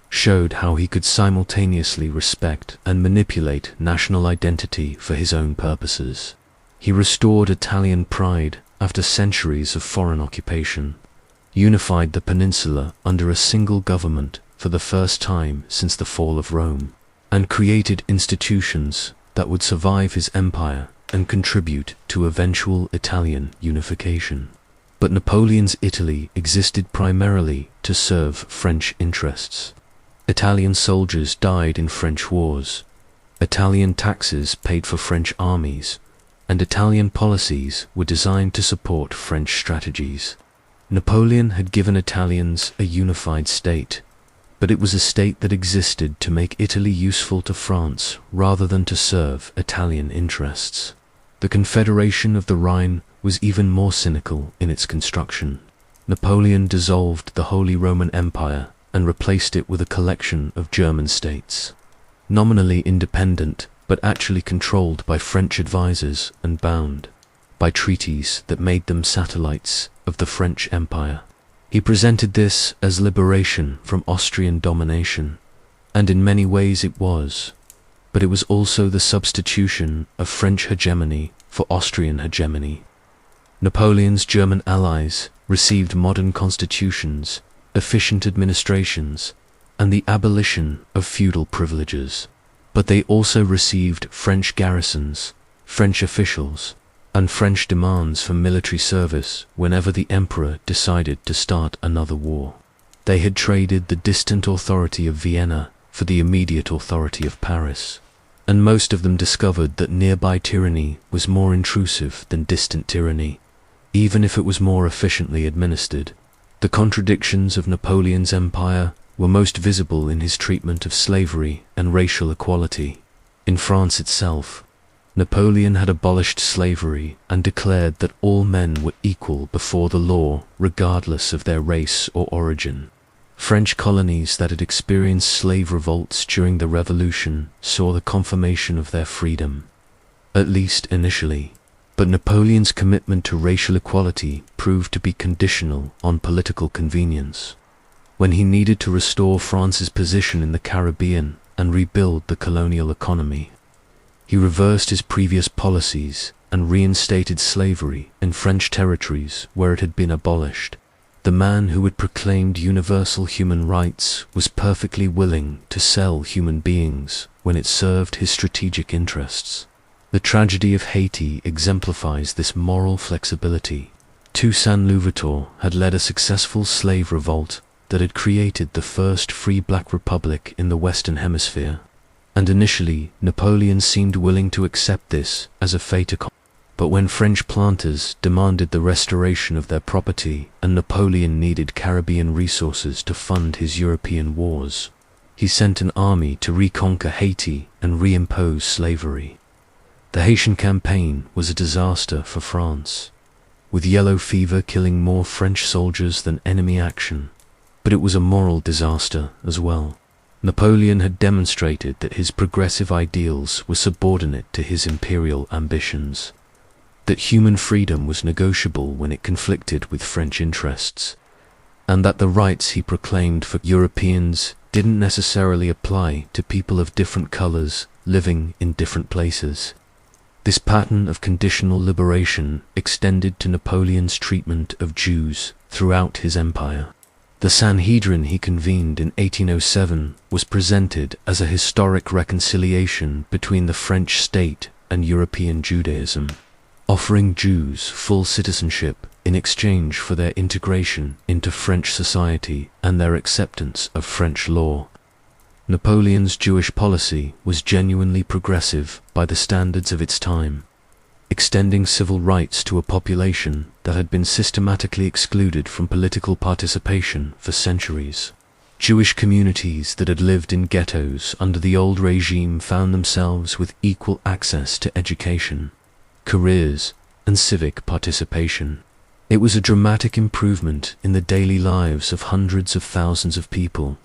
showed how he could simultaneously respect and manipulate national identity for his own purposes. He restored Italian pride after centuries of foreign occupation, unified the peninsula under a single government for the first time since the fall of Rome, and created institutions that would survive his empire and contribute to eventual Italian unification. But Napoleon's Italy existed primarily to serve French interests. Italian soldiers died in French wars, Italian taxes paid for French armies, and Italian policies were designed to support French strategies. Napoleon had given Italians a unified state, but it was a state that existed to make Italy useful to France rather than to serve Italian interests. The Confederation of the Rhine was even more cynical in its construction. Napoleon dissolved the Holy Roman Empire and replaced it with a collection of German states, nominally independent but actually controlled by French advisors and bound by treaties that made them satellites of the French Empire. He presented this as liberation from Austrian domination, and in many ways it was, but it was also the substitution of French hegemony for Austrian hegemony. Napoleon's German allies received modern constitutions, efficient administrations, and the abolition of feudal privileges. But they also received French garrisons, French officials, and French demands for military service whenever the emperor decided to start another war. They had traded the distant authority of Vienna for the immediate authority of Paris, and most of them discovered that nearby tyranny was more intrusive than distant tyranny, even if it was more efficiently administered. The contradictions of Napoleon's empire were most visible in his treatment of slavery and racial equality. In France itself, Napoleon had abolished slavery and declared that all men were equal before the law, regardless of their race or origin. French colonies that had experienced slave revolts during the Revolution saw the confirmation of their freedom, at least initially. But Napoleon's commitment to racial equality proved to be conditional on political convenience. When he needed to restore France's position in the Caribbean and rebuild the colonial economy, he reversed his previous policies and reinstated slavery in French territories where it had been abolished. The man who had proclaimed universal human rights was perfectly willing to sell human beings when it served his strategic interests. The tragedy of Haiti exemplifies this moral flexibility. Toussaint Louverture had led a successful slave revolt that had created the first free black republic in the Western Hemisphere, and initially Napoleon seemed willing to accept this as a fait accompli. But when French planters demanded the restoration of their property and Napoleon needed Caribbean resources to fund his European wars, he sent an army to reconquer Haiti and reimpose slavery. The Haitian campaign was a disaster for France, with yellow fever killing more French soldiers than enemy action. But it was a moral disaster as well. Napoleon had demonstrated that his progressive ideals were subordinate to his imperial ambitions, that human freedom was negotiable when it conflicted with French interests, and that the rights he proclaimed for Europeans didn't necessarily apply to people of different colors living in different places. This pattern of conditional liberation extended to Napoleon's treatment of Jews throughout his empire. The Sanhedrin he convened in 1807 was presented as a historic reconciliation between the French state and European Judaism, offering Jews full citizenship in exchange for their integration into French society and their acceptance of French law. Napoleon's Jewish policy was genuinely progressive by the standards of its time, extending civil rights to a population that had been systematically excluded from political participation for centuries. Jewish communities that had lived in ghettos under the old regime found themselves with equal access to education, careers, and civic participation. It was a dramatic improvement in the daily lives of hundreds of thousands of people.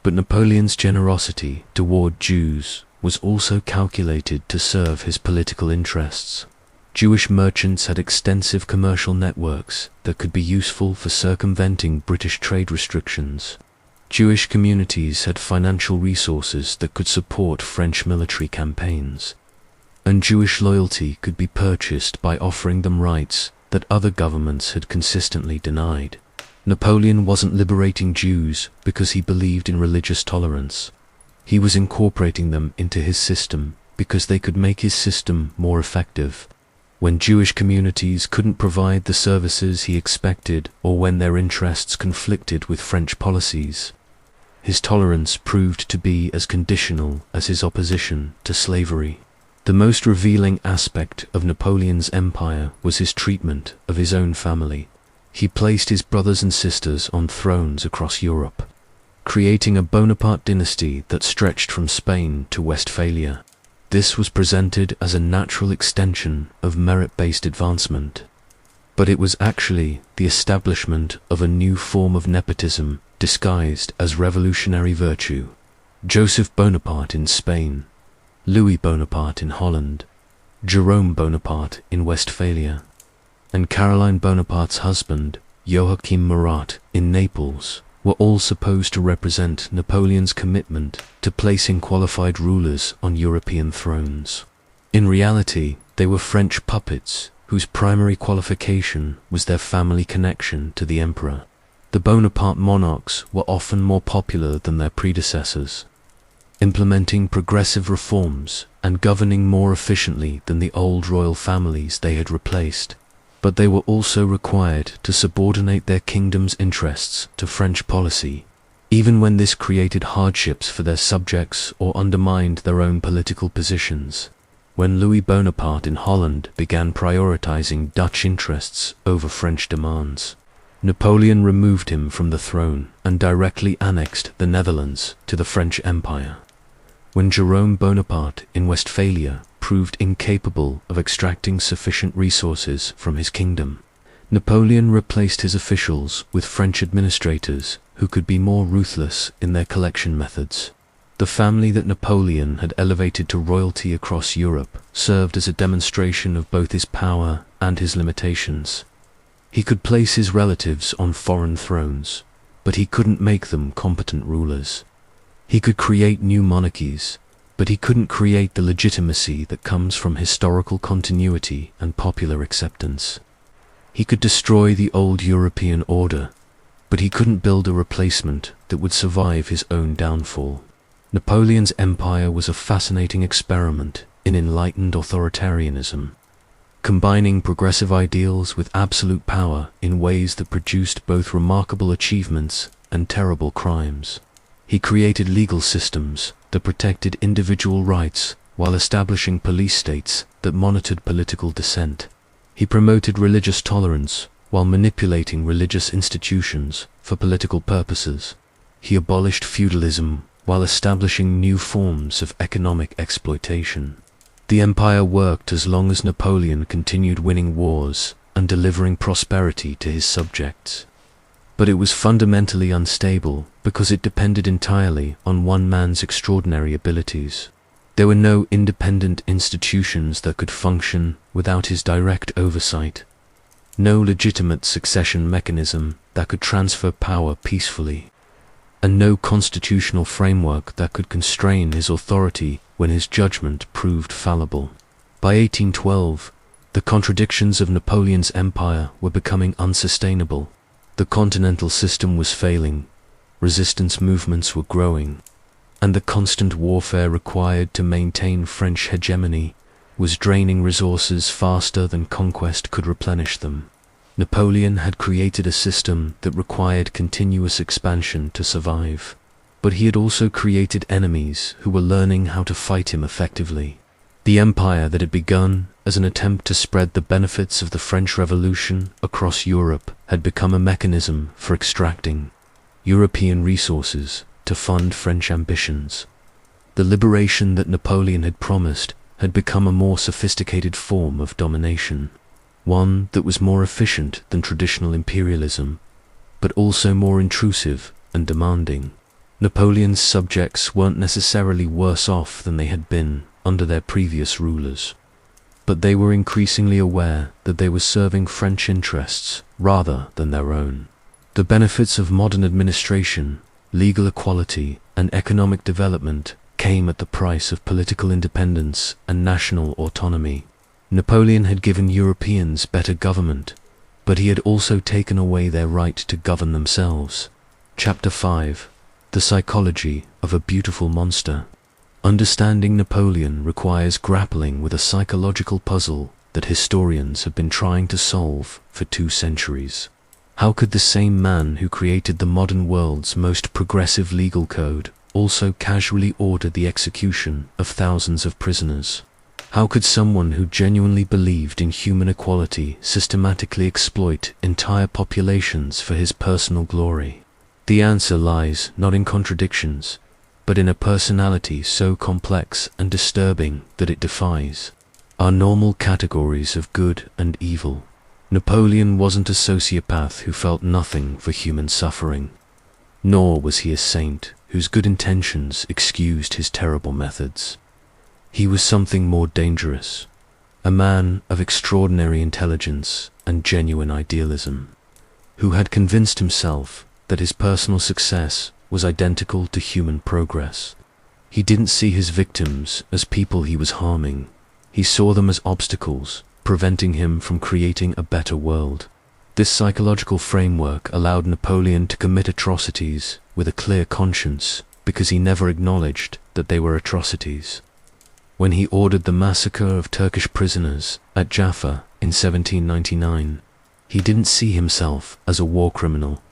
But Napoleon's generosity toward Jews was also calculated to serve his political interests. Jewish merchants had extensive commercial networks that could be useful for circumventing British trade restrictions. Jewish communities had financial resources that could support French military campaigns. And Jewish loyalty could be purchased by offering them rights that other governments had consistently denied. Napoleon wasn't liberating Jews because he believed in religious tolerance. He was incorporating them into his system because they could make his system more effective. When Jewish communities couldn't provide the services he expected or when their interests conflicted with French policies, his tolerance proved to be as conditional as his opposition to slavery. The most revealing aspect of Napoleon's empire was his treatment of his own family. He placed his brothers and sisters on thrones across Europe, creating a Bonaparte dynasty that stretched from Spain to Westphalia. This was presented as a natural extension of merit-based advancement, but it was actually the establishment of a new form of nepotism disguised as revolutionary virtue. Joseph Bonaparte in Spain, Louis Bonaparte in Holland, Jerome Bonaparte in Westphalia, and Caroline Bonaparte's husband, Joachim Murat, in Naples, were all supposed to represent Napoleon's commitment to placing qualified rulers on European thrones. In reality, they were French puppets whose primary qualification was their family connection to the emperor. The Bonaparte monarchs were often more popular than their predecessors, implementing progressive reforms and governing more efficiently than the old royal families they had replaced. But they were also required to subordinate their kingdom's interests to French policy, even when this created hardships for their subjects or undermined their own political positions. When Louis Bonaparte in Holland began prioritizing Dutch interests over French demands, Napoleon removed him from the throne and directly annexed the Netherlands to the French Empire. When Jerome Bonaparte in Westphalia proved incapable of extracting sufficient resources from his kingdom, Napoleon replaced his officials with French administrators who could be more ruthless in their collection methods. The family that Napoleon had elevated to royalty across Europe served as a demonstration of both his power and his limitations. He could place his relatives on foreign thrones, but he couldn't make them competent rulers. He could create new monarchies, but he couldn't create the legitimacy that comes from historical continuity and popular acceptance. He could destroy the old European order, but he couldn't build a replacement that would survive his own downfall. Napoleon's empire was a fascinating experiment in enlightened authoritarianism, combining progressive ideals with absolute power in ways that produced both remarkable achievements and terrible crimes. He created legal systems that protected individual rights while establishing police states that monitored political dissent. He promoted religious tolerance while manipulating religious institutions for political purposes. He abolished feudalism while establishing new forms of economic exploitation. The empire worked as long as Napoleon continued winning wars and delivering prosperity to his subjects. But it was fundamentally unstable because it depended entirely on one man's extraordinary abilities. There were no independent institutions that could function without his direct oversight, no legitimate succession mechanism that could transfer power peacefully, and no constitutional framework that could constrain his authority when his judgment proved fallible. By 1812, the contradictions of Napoleon's empire were becoming unsustainable. The continental system was failing, resistance movements were growing, and the constant warfare required to maintain French hegemony was draining resources faster than conquest could replenish them. Napoleon had created a system that required continuous expansion to survive, but he had also created enemies who were learning how to fight him effectively. The empire that had begun as an attempt to spread the benefits of the French Revolution across Europe had become a mechanism for extracting European resources to fund French ambitions. The liberation that Napoleon had promised had become a more sophisticated form of domination, one that was more efficient than traditional imperialism, but also more intrusive and demanding. Napoleon's subjects weren't necessarily worse off than they had been under their previous rulers, but they were increasingly aware that they were serving French interests rather than their own. The benefits of modern administration, legal equality, and economic development came at the price of political independence and national autonomy. Napoleon had given Europeans better government, but he had also taken away their right to govern themselves. Chapter 5: The Psychology of a Beautiful Monster. Understanding Napoleon requires grappling with a psychological puzzle that historians have been trying to solve for 2 centuries. How could the same man who created the modern world's most progressive legal code also casually order the execution of thousands of prisoners? How could someone who genuinely believed in human equality systematically exploit entire populations for his personal glory? The answer lies not in contradictions, but in a personality so complex and disturbing that it defies our normal categories of good and evil. Napoleon wasn't a sociopath who felt nothing for human suffering, nor was he a saint whose good intentions excused his terrible methods. He was something more dangerous, a man of extraordinary intelligence and genuine idealism, who had convinced himself that his personal success was identical to human progress. He didn't see his victims as people he was harming. He saw them as obstacles, preventing him from creating a better world. This psychological framework allowed Napoleon to commit atrocities with a clear conscience because he never acknowledged that they were atrocities. When he ordered the massacre of Turkish prisoners at Jaffa in 1799, he didn't see himself as a war criminal.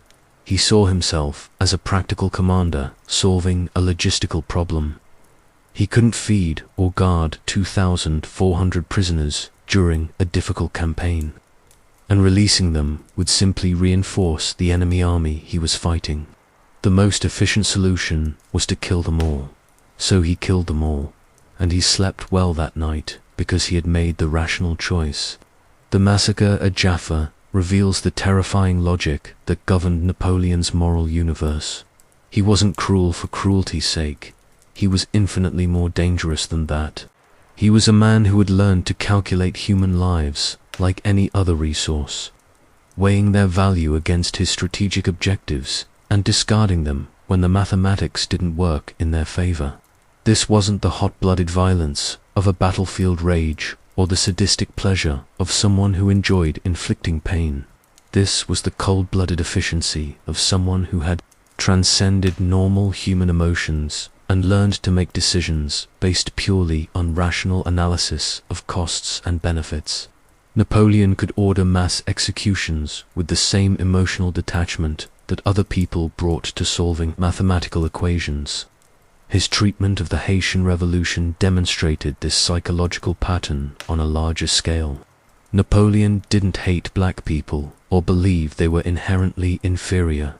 He saw himself as a practical commander solving a logistical problem. He couldn't feed or guard 2,400 prisoners during a difficult campaign. and releasing them would simply reinforce the enemy army he was fighting. The most efficient solution was to kill them all. So he killed them all, and he slept well that night because he had made the rational choice. The massacre at Jaffa reveals the terrifying logic that governed Napoleon's moral universe. He wasn't cruel for cruelty's sake. He was infinitely more dangerous than that. He was a man who had learned to calculate human lives like any other resource, weighing their value against his strategic objectives and discarding them when the mathematics didn't work in their favor. This wasn't the hot-blooded violence of a battlefield rage or the sadistic pleasure of someone who enjoyed inflicting pain. This was the cold-blooded efficiency of someone who had transcended normal human emotions and learned to make decisions based purely on rational analysis of costs and benefits. Napoleon could order mass executions with the same emotional detachment that other people brought to solving mathematical equations. His treatment of the Haitian Revolution demonstrated this psychological pattern on a larger scale. Napoleon didn't hate black people or believe they were inherently inferior,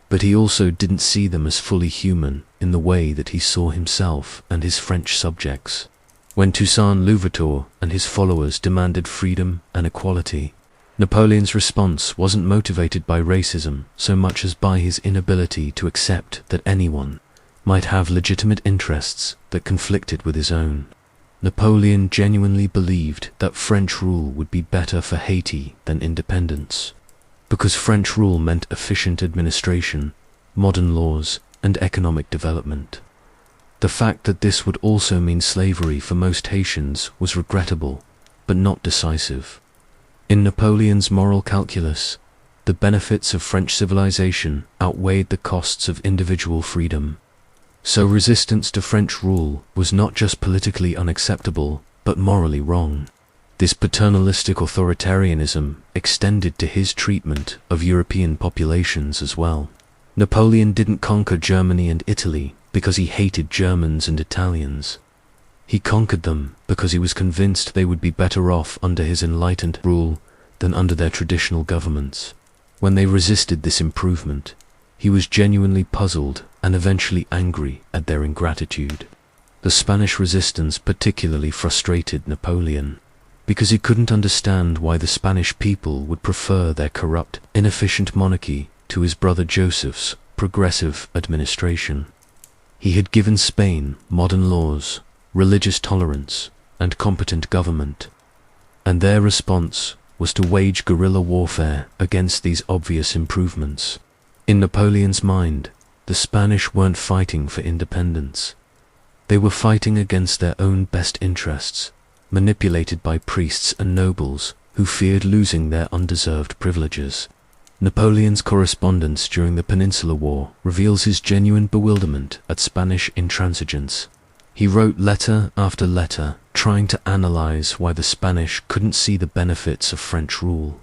but he also didn't see them as fully human in the way that he saw himself and his French subjects. When Toussaint Louverture and his followers demanded freedom and equality, Napoleon's response wasn't motivated by racism so much as by his inability to accept that anyone might have legitimate interests that conflicted with his own. Napoleon genuinely believed that French rule would be better for Haiti than independence, because French rule meant efficient administration, modern laws, and economic development. The fact that this would also mean slavery for most Haitians was regrettable, but not decisive. In Napoleon's moral calculus, the benefits of French civilization outweighed the costs of individual freedom. So resistance to French rule was not just politically unacceptable, but morally wrong. This paternalistic authoritarianism extended to his treatment of European populations as well. Napoleon didn't conquer Germany and Italy because he hated Germans and Italians. He conquered them because he was convinced they would be better off under his enlightened rule than under their traditional governments. When they resisted this improvement, he was genuinely puzzled and eventually angry at their ingratitude. The Spanish resistance particularly frustrated Napoleon, because he couldn't understand why the Spanish people would prefer their corrupt, inefficient monarchy to his brother Joseph's progressive administration. He had given Spain modern laws, religious tolerance, and competent government, and their response was to wage guerrilla warfare against these obvious improvements. In Napoleon's mind, the Spanish weren't fighting for independence. They were fighting against their own best interests, manipulated by priests and nobles who feared losing their undeserved privileges. Napoleon's correspondence during the Peninsular War reveals his genuine bewilderment at Spanish intransigence. He wrote letter after letter trying to analyze why the Spanish couldn't see the benefits of French rule,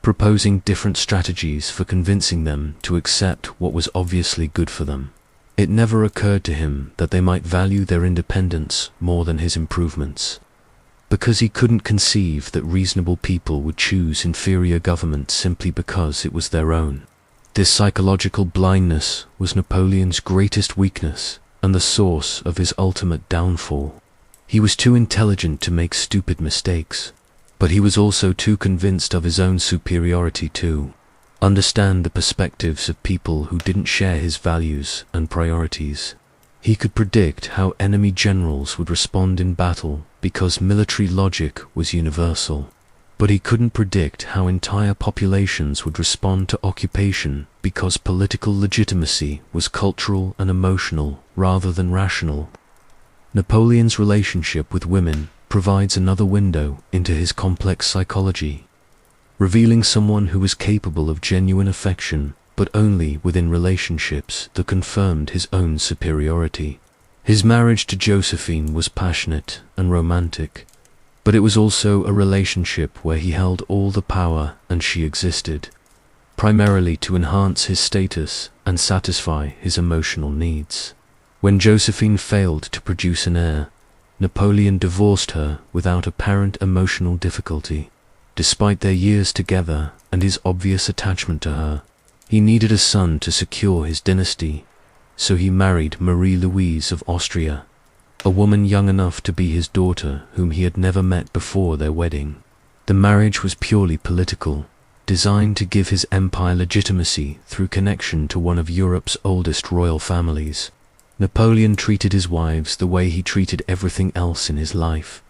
proposing different strategies for convincing them to accept what was obviously good for them. It never occurred to him that they might value their independence more than his improvements, because he couldn't conceive that reasonable people would choose inferior government simply because it was their own. This psychological blindness was Napoleon's greatest weakness and the source of his ultimate downfall. He was too intelligent to make stupid mistakes, but he was also too convinced of his own superiority to understand the perspectives of people who didn't share his values and priorities. He could predict how enemy generals would respond in battle because military logic was universal, but he couldn't predict how entire populations would respond to occupation because political legitimacy was cultural and emotional rather than rational. Napoleon's relationship with women provides another window into his complex psychology, revealing someone who was capable of genuine affection, but only within relationships that confirmed his own superiority. His marriage to Josephine was passionate and romantic, but it was also a relationship where he held all the power and she existed, primarily to enhance his status and satisfy his emotional needs. When Josephine failed to produce an heir, Napoleon divorced her without apparent emotional difficulty. Despite their years together and his obvious attachment to her, he needed a son to secure his dynasty, so he married Marie-Louise of Austria, a woman young enough to be his daughter whom he had never met before their wedding. The marriage was purely political, designed to give his empire legitimacy through connection to one of Europe's oldest royal families. Napoleon treated his wives the way he treated everything else in his life,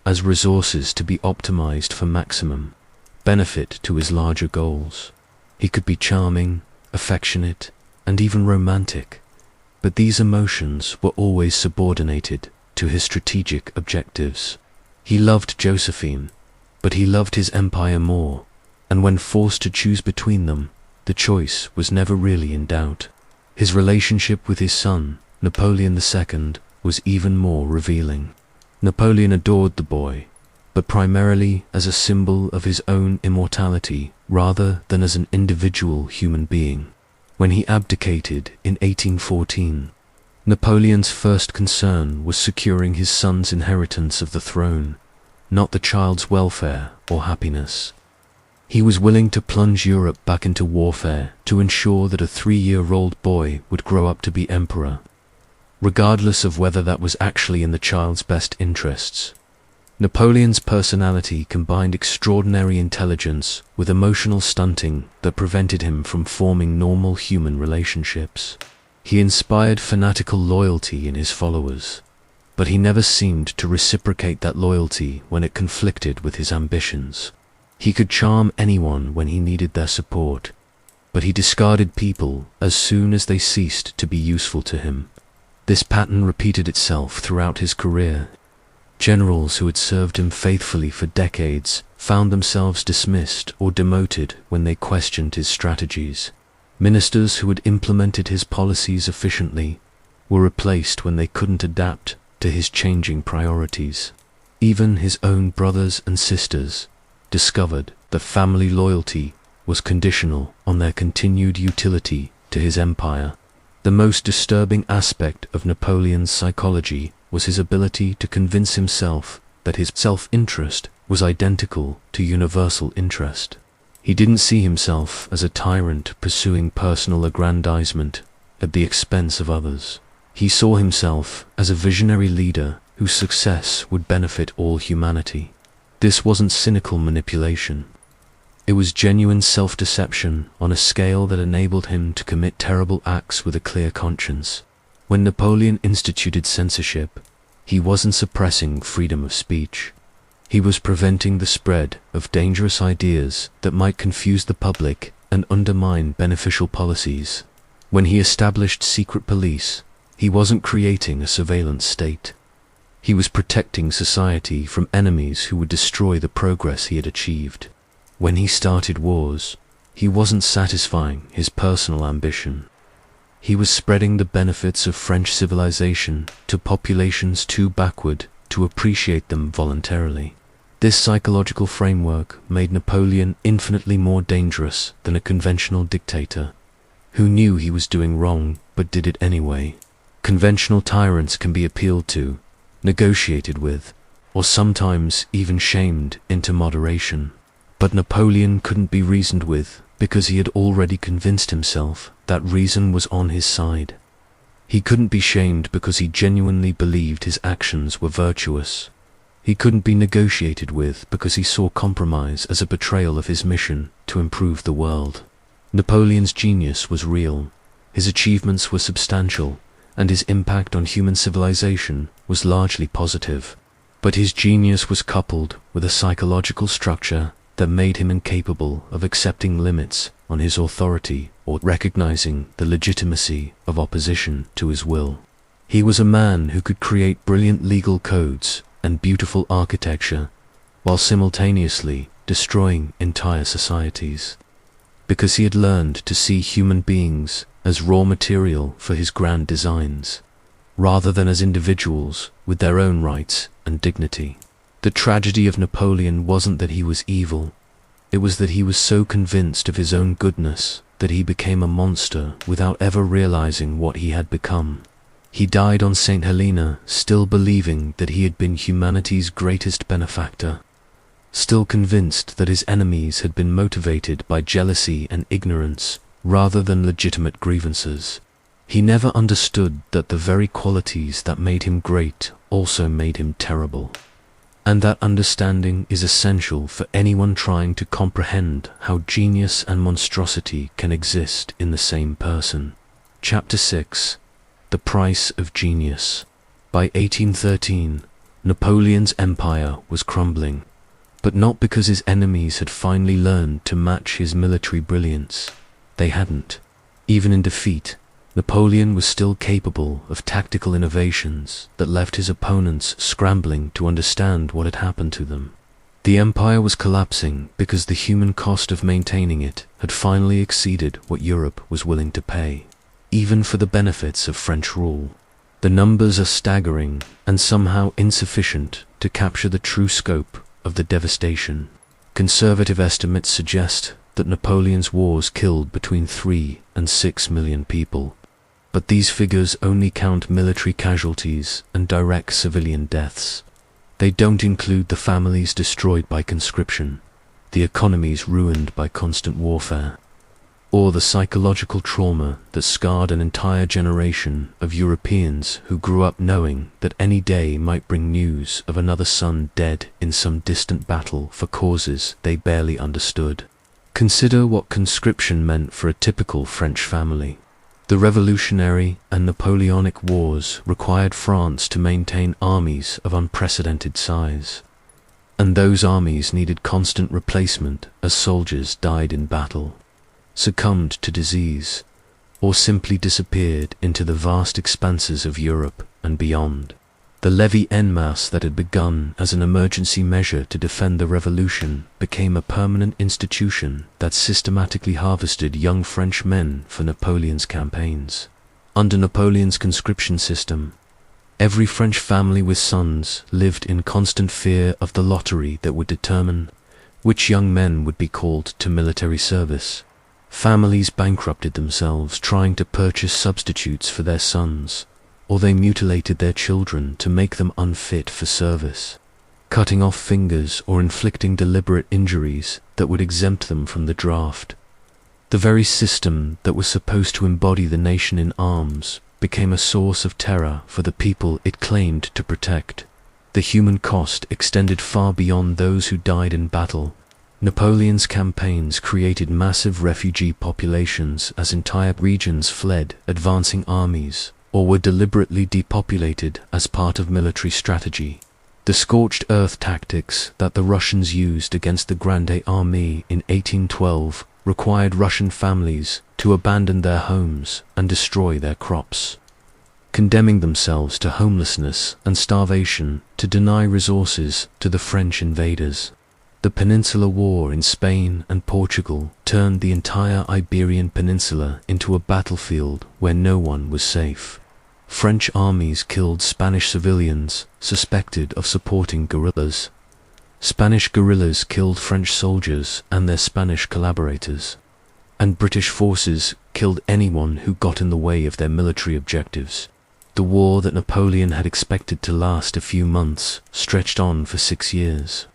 as resources to be optimized for maximum benefit to his larger goals. He could be charming, affectionate, and even romantic, but these emotions were always subordinated to his strategic objectives. He loved Josephine, but he loved his empire more, and when forced to choose between them, the choice was never really in doubt. His relationship with his son, Napoleon II, was even more revealing. Napoleon adored the boy, but primarily as a symbol of his own immortality rather than as an individual human being. When he abdicated in 1814, Napoleon's first concern was securing his son's inheritance of the throne, not the child's welfare or happiness. He was willing to plunge Europe back into warfare to ensure that a 3-year-old boy would grow up to be emperor, regardless of whether that was actually in the child's best interests. Napoleon's personality combined extraordinary intelligence with emotional stunting that prevented him from forming normal human relationships. He inspired fanatical loyalty in his followers, but he never seemed to reciprocate that loyalty when it conflicted with his ambitions. He could charm anyone when he needed their support, but he discarded people as soon as they ceased to be useful to him. This pattern repeated itself throughout his career. Generals who had served him faithfully for decades found themselves dismissed or demoted when they questioned his strategies. Ministers who had implemented his policies efficiently were replaced when they couldn't adapt to his changing priorities. Even his own brothers and sisters discovered that family loyalty was conditional on their continued utility to his empire. The most disturbing aspect of Napoleon's psychology was his ability to convince himself that his self-interest was identical to universal interest. He didn't see himself as a tyrant pursuing personal aggrandizement at the expense of others. He saw himself as a visionary leader whose success would benefit all humanity. This wasn't cynical manipulation. It was genuine self-deception on a scale that enabled him to commit terrible acts with a clear conscience. When Napoleon instituted censorship, he wasn't suppressing freedom of speech. He was preventing the spread of dangerous ideas that might confuse the public and undermine beneficial policies. When he established secret police, he wasn't creating a surveillance state. He was protecting society from enemies who would destroy the progress he had achieved. When he started wars, he wasn't satisfying his personal ambition. He was spreading the benefits of French civilization to populations too backward to appreciate them voluntarily. This psychological framework made Napoleon infinitely more dangerous than a conventional dictator, who knew he was doing wrong but did it anyway. Conventional tyrants can be appealed to, negotiated with, or sometimes even shamed into moderation. But Napoleon couldn't be reasoned with because he had already convinced himself that reason was on his side. He couldn't be shamed because he genuinely believed his actions were virtuous. He couldn't be negotiated with because he saw compromise as a betrayal of his mission to improve the world. Napoleon's genius was real, his achievements were substantial, and his impact on human civilization was largely positive. But his genius was coupled with a psychological structure that made him incapable of accepting limits on his authority or recognizing the legitimacy of opposition to his will. He was a man who could create brilliant legal codes and beautiful architecture while simultaneously destroying entire societies, because he had learned to see human beings as raw material for his grand designs, rather than as individuals with their own rights and dignity. The tragedy of Napoleon wasn't that he was evil, it was that he was so convinced of his own goodness that he became a monster without ever realizing what he had become. He died on St. Helena still believing that he had been humanity's greatest benefactor, still convinced that his enemies had been motivated by jealousy and ignorance rather than legitimate grievances. He never understood that the very qualities that made him great also made him terrible. And that understanding is essential for anyone trying to comprehend how genius and monstrosity can exist in the same person. Chapter 6: The Price of Genius. By 1813, Napoleon's empire was crumbling, but not because his enemies had finally learned to match his military brilliance. They hadn't. Even in defeat, Napoleon was still capable of tactical innovations that left his opponents scrambling to understand what had happened to them. The empire was collapsing because the human cost of maintaining it had finally exceeded what Europe was willing to pay, even for the benefits of French rule. The numbers are staggering and somehow insufficient to capture the true scope of the devastation. Conservative estimates suggest that Napoleon's wars killed between 3 and 6 million people. But these figures only count military casualties and direct civilian deaths. They don't include the families destroyed by conscription, the economies ruined by constant warfare, or the psychological trauma that scarred an entire generation of Europeans who grew up knowing that any day might bring news of another son dead in some distant battle for causes they barely understood. Consider what conscription meant for a typical French family. The Revolutionary and Napoleonic Wars required France to maintain armies of unprecedented size, and those armies needed constant replacement as soldiers died in battle, succumbed to disease, or simply disappeared into the vast expanses of Europe and beyond. The levée en masse that had begun as an emergency measure to defend the revolution became a permanent institution that systematically harvested young French men for Napoleon's campaigns. Under Napoleon's conscription system, every French family with sons lived in constant fear of the lottery that would determine which young men would be called to military service. Families bankrupted themselves trying to purchase substitutes for their sons, or they mutilated their children to make them unfit for service, cutting off fingers or inflicting deliberate injuries that would exempt them from the draft. The very system that was supposed to embody the nation in arms became a source of terror for the people it claimed to protect. The human cost extended far beyond those who died in battle. Napoleon's campaigns created massive refugee populations as entire regions fled advancing armies, or were deliberately depopulated as part of military strategy. The scorched earth tactics that the Russians used against the Grande Armée in 1812 required Russian families to abandon their homes and destroy their crops, condemning themselves to homelessness and starvation to deny resources to the French invaders. The Peninsular War in Spain and Portugal turned the entire Iberian Peninsula into a battlefield where no one was safe. French armies killed Spanish civilians suspected of supporting guerrillas. Spanish guerrillas killed French soldiers and their Spanish collaborators. And British forces killed anyone who got in the way of their military objectives. The war that Napoleon had expected to last a few months stretched on for 6 years,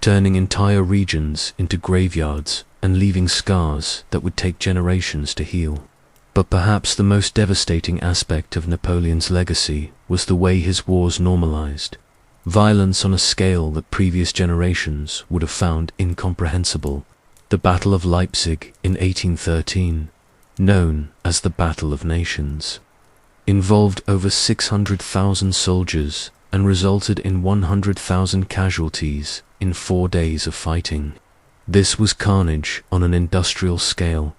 turning entire regions into graveyards and leaving scars that would take generations to heal. But perhaps the most devastating aspect of Napoleon's legacy was the way his wars normalized violence on a scale that previous generations would have found incomprehensible. The Battle of Leipzig in 1813, known as the Battle of Nations, involved over 600,000 soldiers and resulted in 100,000 casualties in 4 days of fighting. This was carnage on an industrial scale,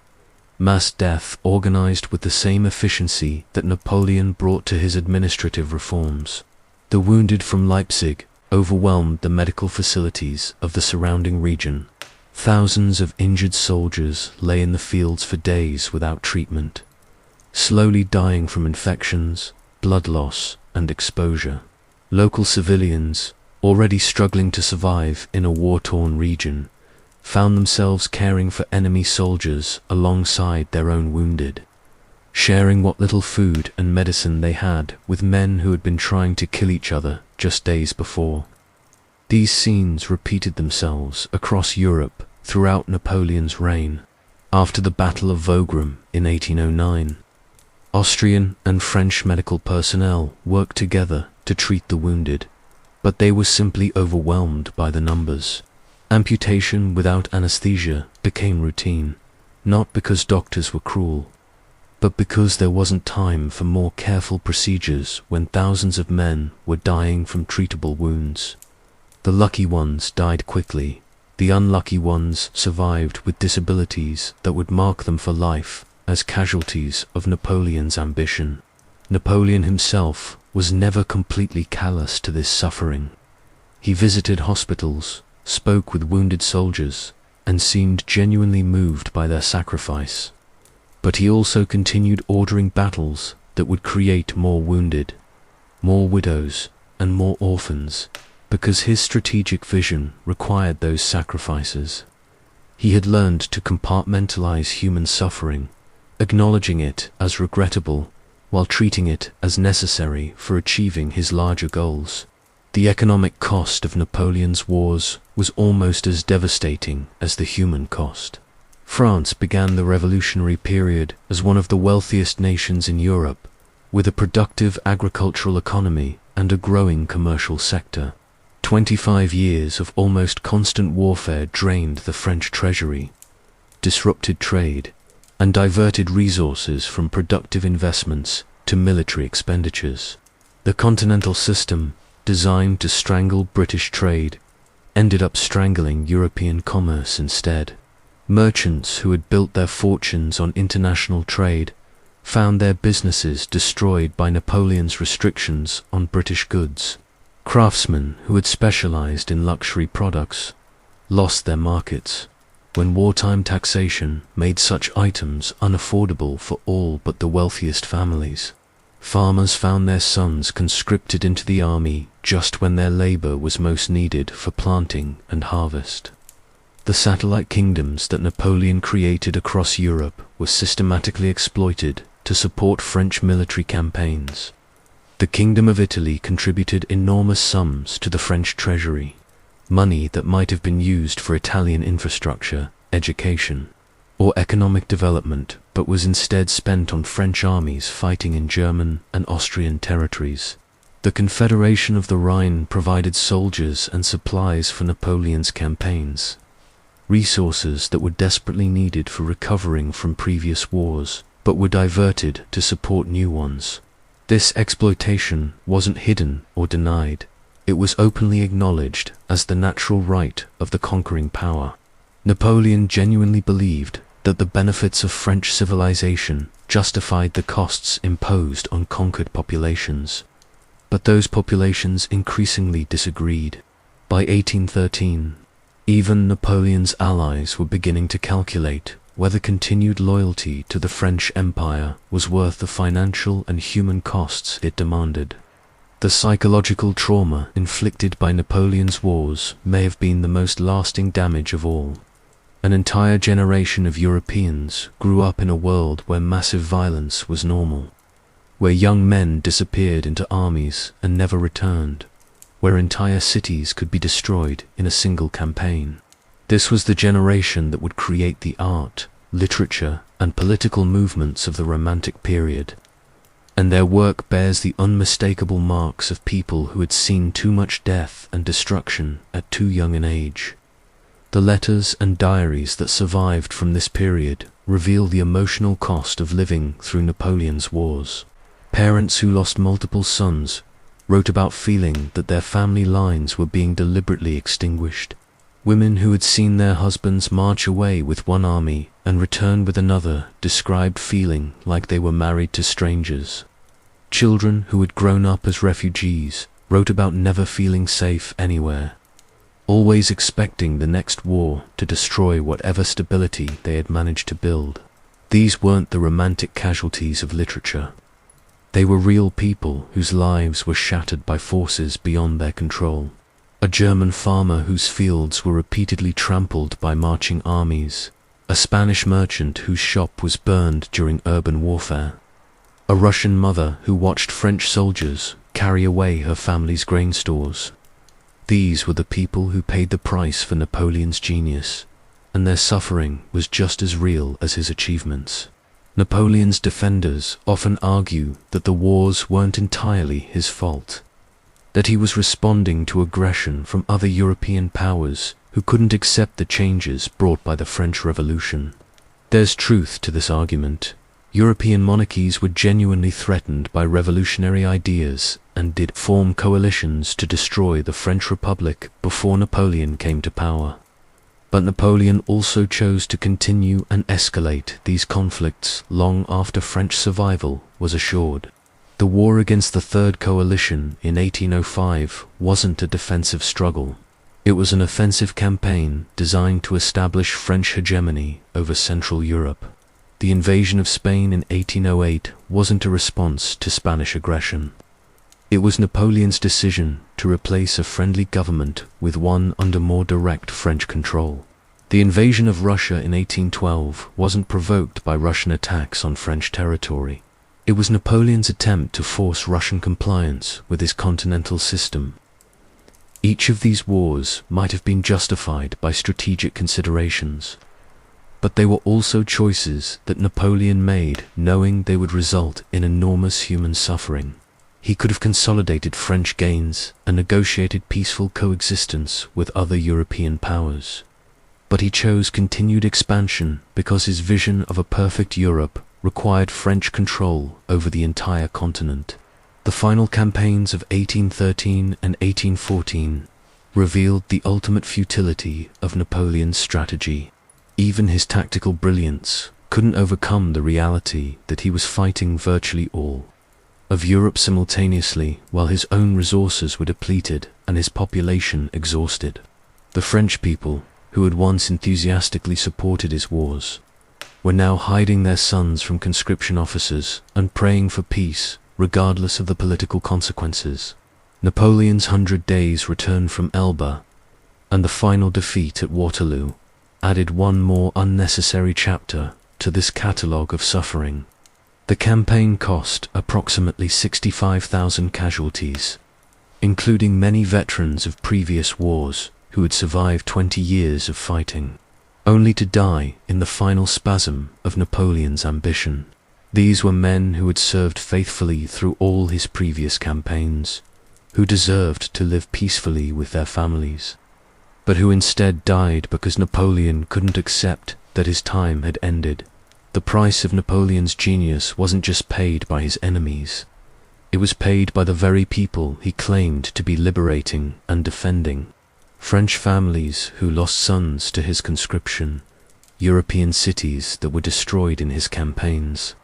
mass death organized with the same efficiency that Napoleon brought to his administrative reforms. The wounded from Leipzig overwhelmed the medical facilities of the surrounding region. Thousands of injured soldiers lay in the fields for days without treatment, slowly dying from infections, blood loss, and exposure. Local civilians, already struggling to survive in a war-torn region, found themselves caring for enemy soldiers alongside their own wounded, sharing what little food and medicine they had with men who had been trying to kill each other just days before. These scenes repeated themselves across Europe throughout Napoleon's reign. After the Battle of Wagram in 1809, Austrian and French medical personnel worked together to treat the wounded, but they were simply overwhelmed by the numbers. Amputation without anesthesia became routine, not because doctors were cruel, but because there wasn't time for more careful procedures when thousands of men were dying from treatable wounds. The lucky ones died quickly. The unlucky ones survived with disabilities that would mark them for life as casualties of Napoleon's ambition. Napoleon himself was never completely callous to this suffering. He visited hospitals, spoke with wounded soldiers, and seemed genuinely moved by their sacrifice. But he also continued ordering battles that would create more wounded, more widows, and more orphans, because his strategic vision required those sacrifices. He had learned to compartmentalize human suffering, acknowledging it as regrettable while treating it as necessary for achieving his larger goals. The economic cost of Napoleon's wars was almost as devastating as the human cost. France began the revolutionary period as one of the wealthiest nations in Europe, with a productive agricultural economy and a growing commercial sector. 25 years of almost constant warfare drained the French treasury, disrupted trade, and diverted resources from productive investments to military expenditures. The continental system, designed to strangle British trade, ended up strangling European commerce instead. Merchants who had built their fortunes on international trade found their businesses destroyed by Napoleon's restrictions on British goods. Craftsmen who had specialized in luxury products lost their markets when wartime taxation made such items unaffordable for all but the wealthiest families. Farmers found their sons conscripted into the army just when their labor was most needed for planting and harvest. The satellite kingdoms that Napoleon created across Europe were systematically exploited to support French military campaigns. The Kingdom of Italy contributed enormous sums to the French treasury, money that might have been used for Italian infrastructure, education, or economic development, but was instead spent on French armies fighting in German and Austrian territories. The Confederation of the Rhine provided soldiers and supplies for Napoleon's campaigns, resources that were desperately needed for recovering from previous wars, but were diverted to support new ones. This exploitation wasn't hidden or denied. It was openly acknowledged as the natural right of the conquering power. Napoleon genuinely believed that the benefits of French civilization justified the costs imposed on conquered populations. But those populations increasingly disagreed. By 1813, even Napoleon's allies were beginning to calculate whether continued loyalty to the French Empire was worth the financial and human costs it demanded. The psychological trauma inflicted by Napoleon's wars may have been the most lasting damage of all. An entire generation of Europeans grew up in a world where massive violence was normal, where young men disappeared into armies and never returned, where entire cities could be destroyed in a single campaign. This was the generation that would create the art, literature, and political movements of the Romantic period, and their work bears the unmistakable marks of people who had seen too much death and destruction at too young an age. The letters and diaries that survived from this period reveal the emotional cost of living through Napoleon's wars. Parents who lost multiple sons wrote about feeling that their family lines were being deliberately extinguished. Women who had seen their husbands march away with one army and return with another described feeling like they were married to strangers. Children who had grown up as refugees wrote about never feeling safe anywhere, always expecting the next war to destroy whatever stability they had managed to build. These weren't the romantic casualties of literature. They were real people whose lives were shattered by forces beyond their control. A German farmer whose fields were repeatedly trampled by marching armies. A Spanish merchant whose shop was burned during urban warfare. A Russian mother who watched French soldiers carry away her family's grain stores. These were the people who paid the price for Napoleon's genius, and their suffering was just as real as his achievements. Napoleon's defenders often argue that the wars weren't entirely his fault, that he was responding to aggression from other European powers who couldn't accept the changes brought by the French Revolution. There's truth to this argument. European monarchies were genuinely threatened by revolutionary ideas and did form coalitions to destroy the French Republic before Napoleon came to power. But Napoleon also chose to continue and escalate these conflicts long after French survival was assured. The war against the Third Coalition in 1805 wasn't a defensive struggle. It was an offensive campaign designed to establish French hegemony over Central Europe. The invasion of Spain in 1808 wasn't a response to Spanish aggression. It was Napoleon's decision to replace a friendly government with one under more direct French control. The invasion of Russia in 1812 wasn't provoked by Russian attacks on French territory. It was Napoleon's attempt to force Russian compliance with his continental system. Each of these wars might have been justified by strategic considerations, but they were also choices that Napoleon made knowing they would result in enormous human suffering. He could have consolidated French gains and negotiated peaceful coexistence with other European powers. But he chose continued expansion because his vision of a perfect Europe required French control over the entire continent. The final campaigns of 1813 and 1814 revealed the ultimate futility of Napoleon's strategy. Even his tactical brilliance couldn't overcome the reality that he was fighting virtually all of Europe simultaneously while his own resources were depleted and his population exhausted. The French people, who had once enthusiastically supported his wars, were now hiding their sons from conscription officers and praying for peace, regardless of the political consequences. Napoleon's 100 Days return from Elba and the final defeat at Waterloo added one more unnecessary chapter to this catalogue of suffering. The campaign cost approximately 65,000 casualties, including many veterans of previous wars who had survived 20 years of fighting, only to die in the final spasm of Napoleon's ambition. These were men who had served faithfully through all his previous campaigns, who deserved to live peacefully with their families, but who instead died because Napoleon couldn't accept that his time had ended. The price of Napoleon's genius wasn't just paid by his enemies, it was paid by the very people he claimed to be liberating and defending. French families who lost sons to his conscription, European cities that were destroyed in his campaigns,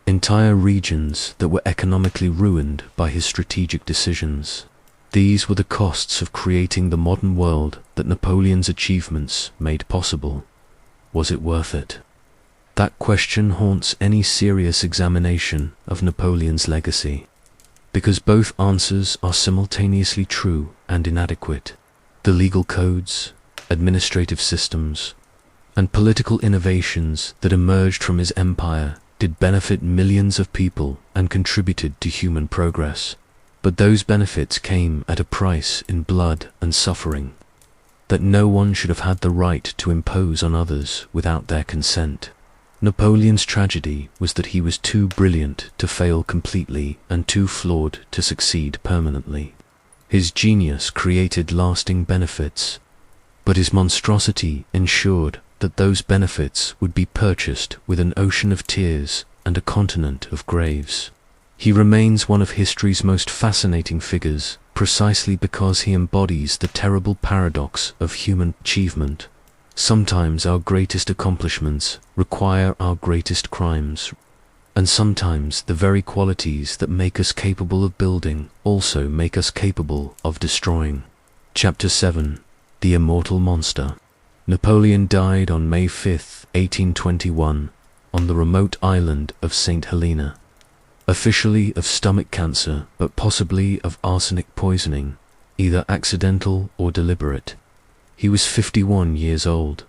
entire regions that were economically ruined by his strategic decisions. These were the costs of creating the modern world that Napoleon's achievements made possible. Was it worth it? That question haunts any serious examination of Napoleon's legacy, because both answers are simultaneously true and inadequate. The legal codes, administrative systems, and political innovations that emerged from his empire did benefit millions of people and contributed to human progress. But those benefits came at a price in blood and suffering that no one should have had the right to impose on others without their consent. Napoleon's tragedy was that he was too brilliant to fail completely and too flawed to succeed permanently. His genius created lasting benefits, but his monstrosity ensured that those benefits would be purchased with an ocean of tears and a continent of graves. He remains one of history's most fascinating figures, precisely because he embodies the terrible paradox of human achievement. Sometimes our greatest accomplishments require our greatest crimes, and sometimes the very qualities that make us capable of building also make us capable of destroying. Chapter 7. The Immortal Monster. Napoleon died on May 5, 1821, on the remote island of St. Helena. Officially of stomach cancer, but possibly of arsenic poisoning, either accidental or deliberate. He was 51 years old,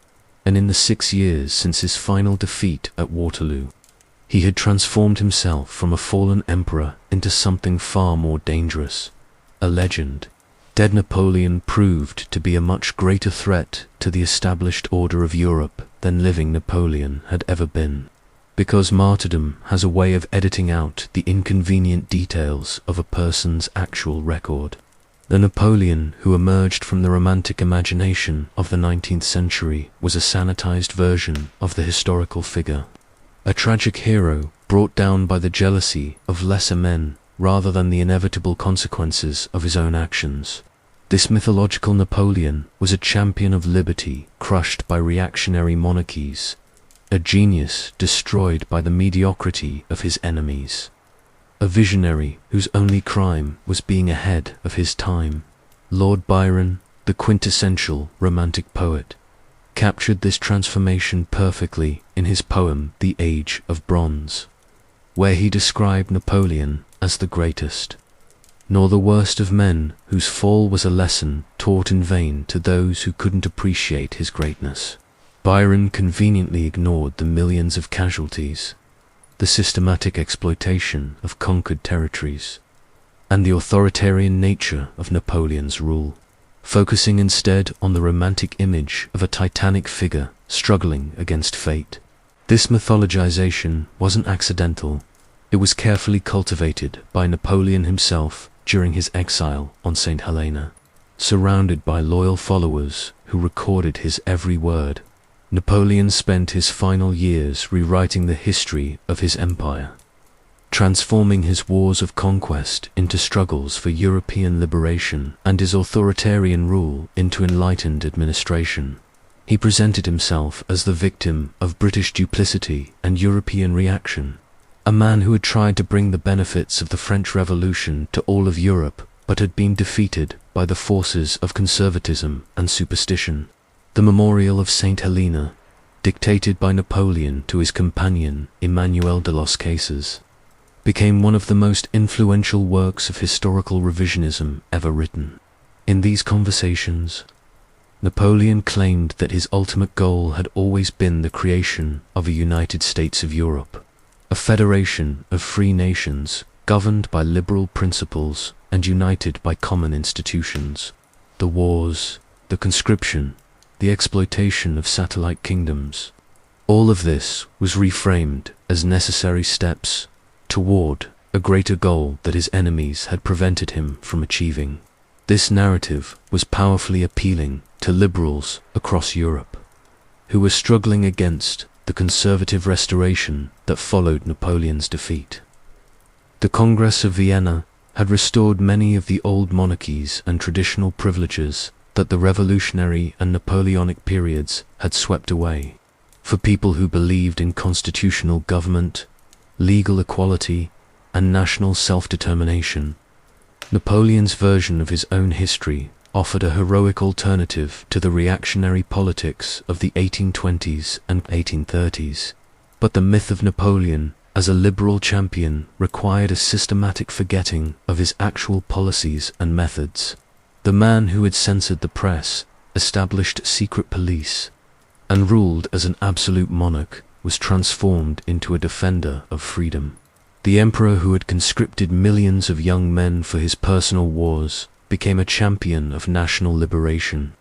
and in the 6 years since his final defeat at Waterloo, he had transformed himself from a fallen emperor into something far more dangerous, a legend. Dead Napoleon proved to be a much greater threat to the established order of Europe than living Napoleon had ever been. Because martyrdom has a way of editing out the inconvenient details of a person's actual record. The Napoleon who emerged from the romantic imagination of the 19th century was a sanitized version of the historical figure. A tragic hero brought down by the jealousy of lesser men rather than the inevitable consequences of his own actions. This mythological Napoleon was a champion of liberty crushed by reactionary monarchies, a genius destroyed by the mediocrity of his enemies, a visionary whose only crime was being ahead of his time. Lord Byron, the quintessential romantic poet, captured this transformation perfectly in his poem The Age of Bronze, where he described Napoleon as the greatest, nor the worst of men, whose fall was a lesson taught in vain to those who couldn't appreciate his greatness. Byron conveniently ignored the millions of casualties, the systematic exploitation of conquered territories, and the authoritarian nature of Napoleon's rule, focusing instead on the romantic image of a titanic figure struggling against fate. This mythologization wasn't accidental. It was carefully cultivated by Napoleon himself during his exile on St. Helena. Surrounded by loyal followers who recorded his every word, Napoleon spent his final years rewriting the history of his empire, transforming his wars of conquest into struggles for European liberation and his authoritarian rule into enlightened administration. He presented himself as the victim of British duplicity and European reaction, a man who had tried to bring the benefits of the French Revolution to all of Europe, but had been defeated by the forces of conservatism and superstition. The Memorial of St. Helena, dictated by Napoleon to his companion Emmanuel de los Cases, became one of the most influential works of historical revisionism ever written. In these conversations, Napoleon claimed that his ultimate goal had always been the creation of a United States of Europe, a federation of free nations governed by liberal principles and united by common institutions. The wars, the conscription, the exploitation of satellite kingdoms, all of this was reframed as necessary steps toward a greater goal that his enemies had prevented him from achieving. This narrative was powerfully appealing to liberals across Europe, who were struggling against the conservative restoration that followed Napoleon's defeat. The Congress of Vienna had restored many of the old monarchies and traditional privileges that the revolutionary and Napoleonic periods had swept away. For people who believed in constitutional government, legal equality, and national self-determination, Napoleon's version of his own history offered a heroic alternative to the reactionary politics of the 1820s and 1830s. But the myth of Napoleon as a liberal champion required a systematic forgetting of his actual policies and methods. The man who had censored the press, established secret police, and ruled as an absolute monarch was transformed into a defender of freedom. The emperor who had conscripted millions of young men for his personal wars became a champion of national liberation.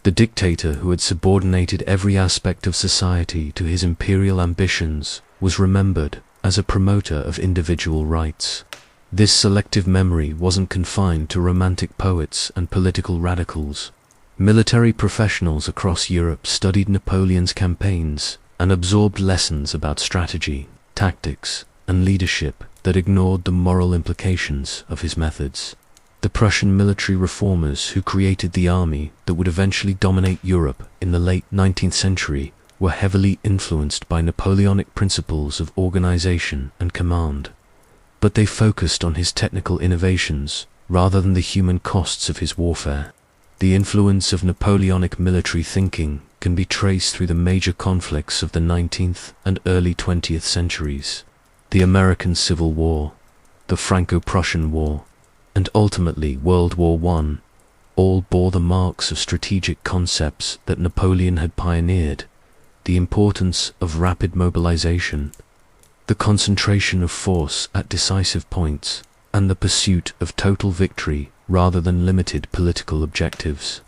The dictator who had subordinated every aspect of society to his imperial ambitions was remembered as a promoter of individual rights. This selective memory wasn't confined to romantic poets and political radicals. Military professionals across Europe studied Napoleon's campaigns and absorbed lessons about strategy, tactics, and leadership that ignored the moral implications of his methods. The Prussian military reformers who created the army that would eventually dominate Europe in the late 19th century were heavily influenced by Napoleonic principles of organization and command, but they focused on his technical innovations rather than the human costs of his warfare. The influence of Napoleonic military thinking can be traced through the major conflicts of the 19th and early 20th centuries: the American Civil War, the Franco-Prussian War, and ultimately World War I, all bore the marks of strategic concepts that Napoleon had pioneered: the importance of rapid mobilization, the concentration of force at decisive points, and the pursuit of total victory rather than limited political objectives.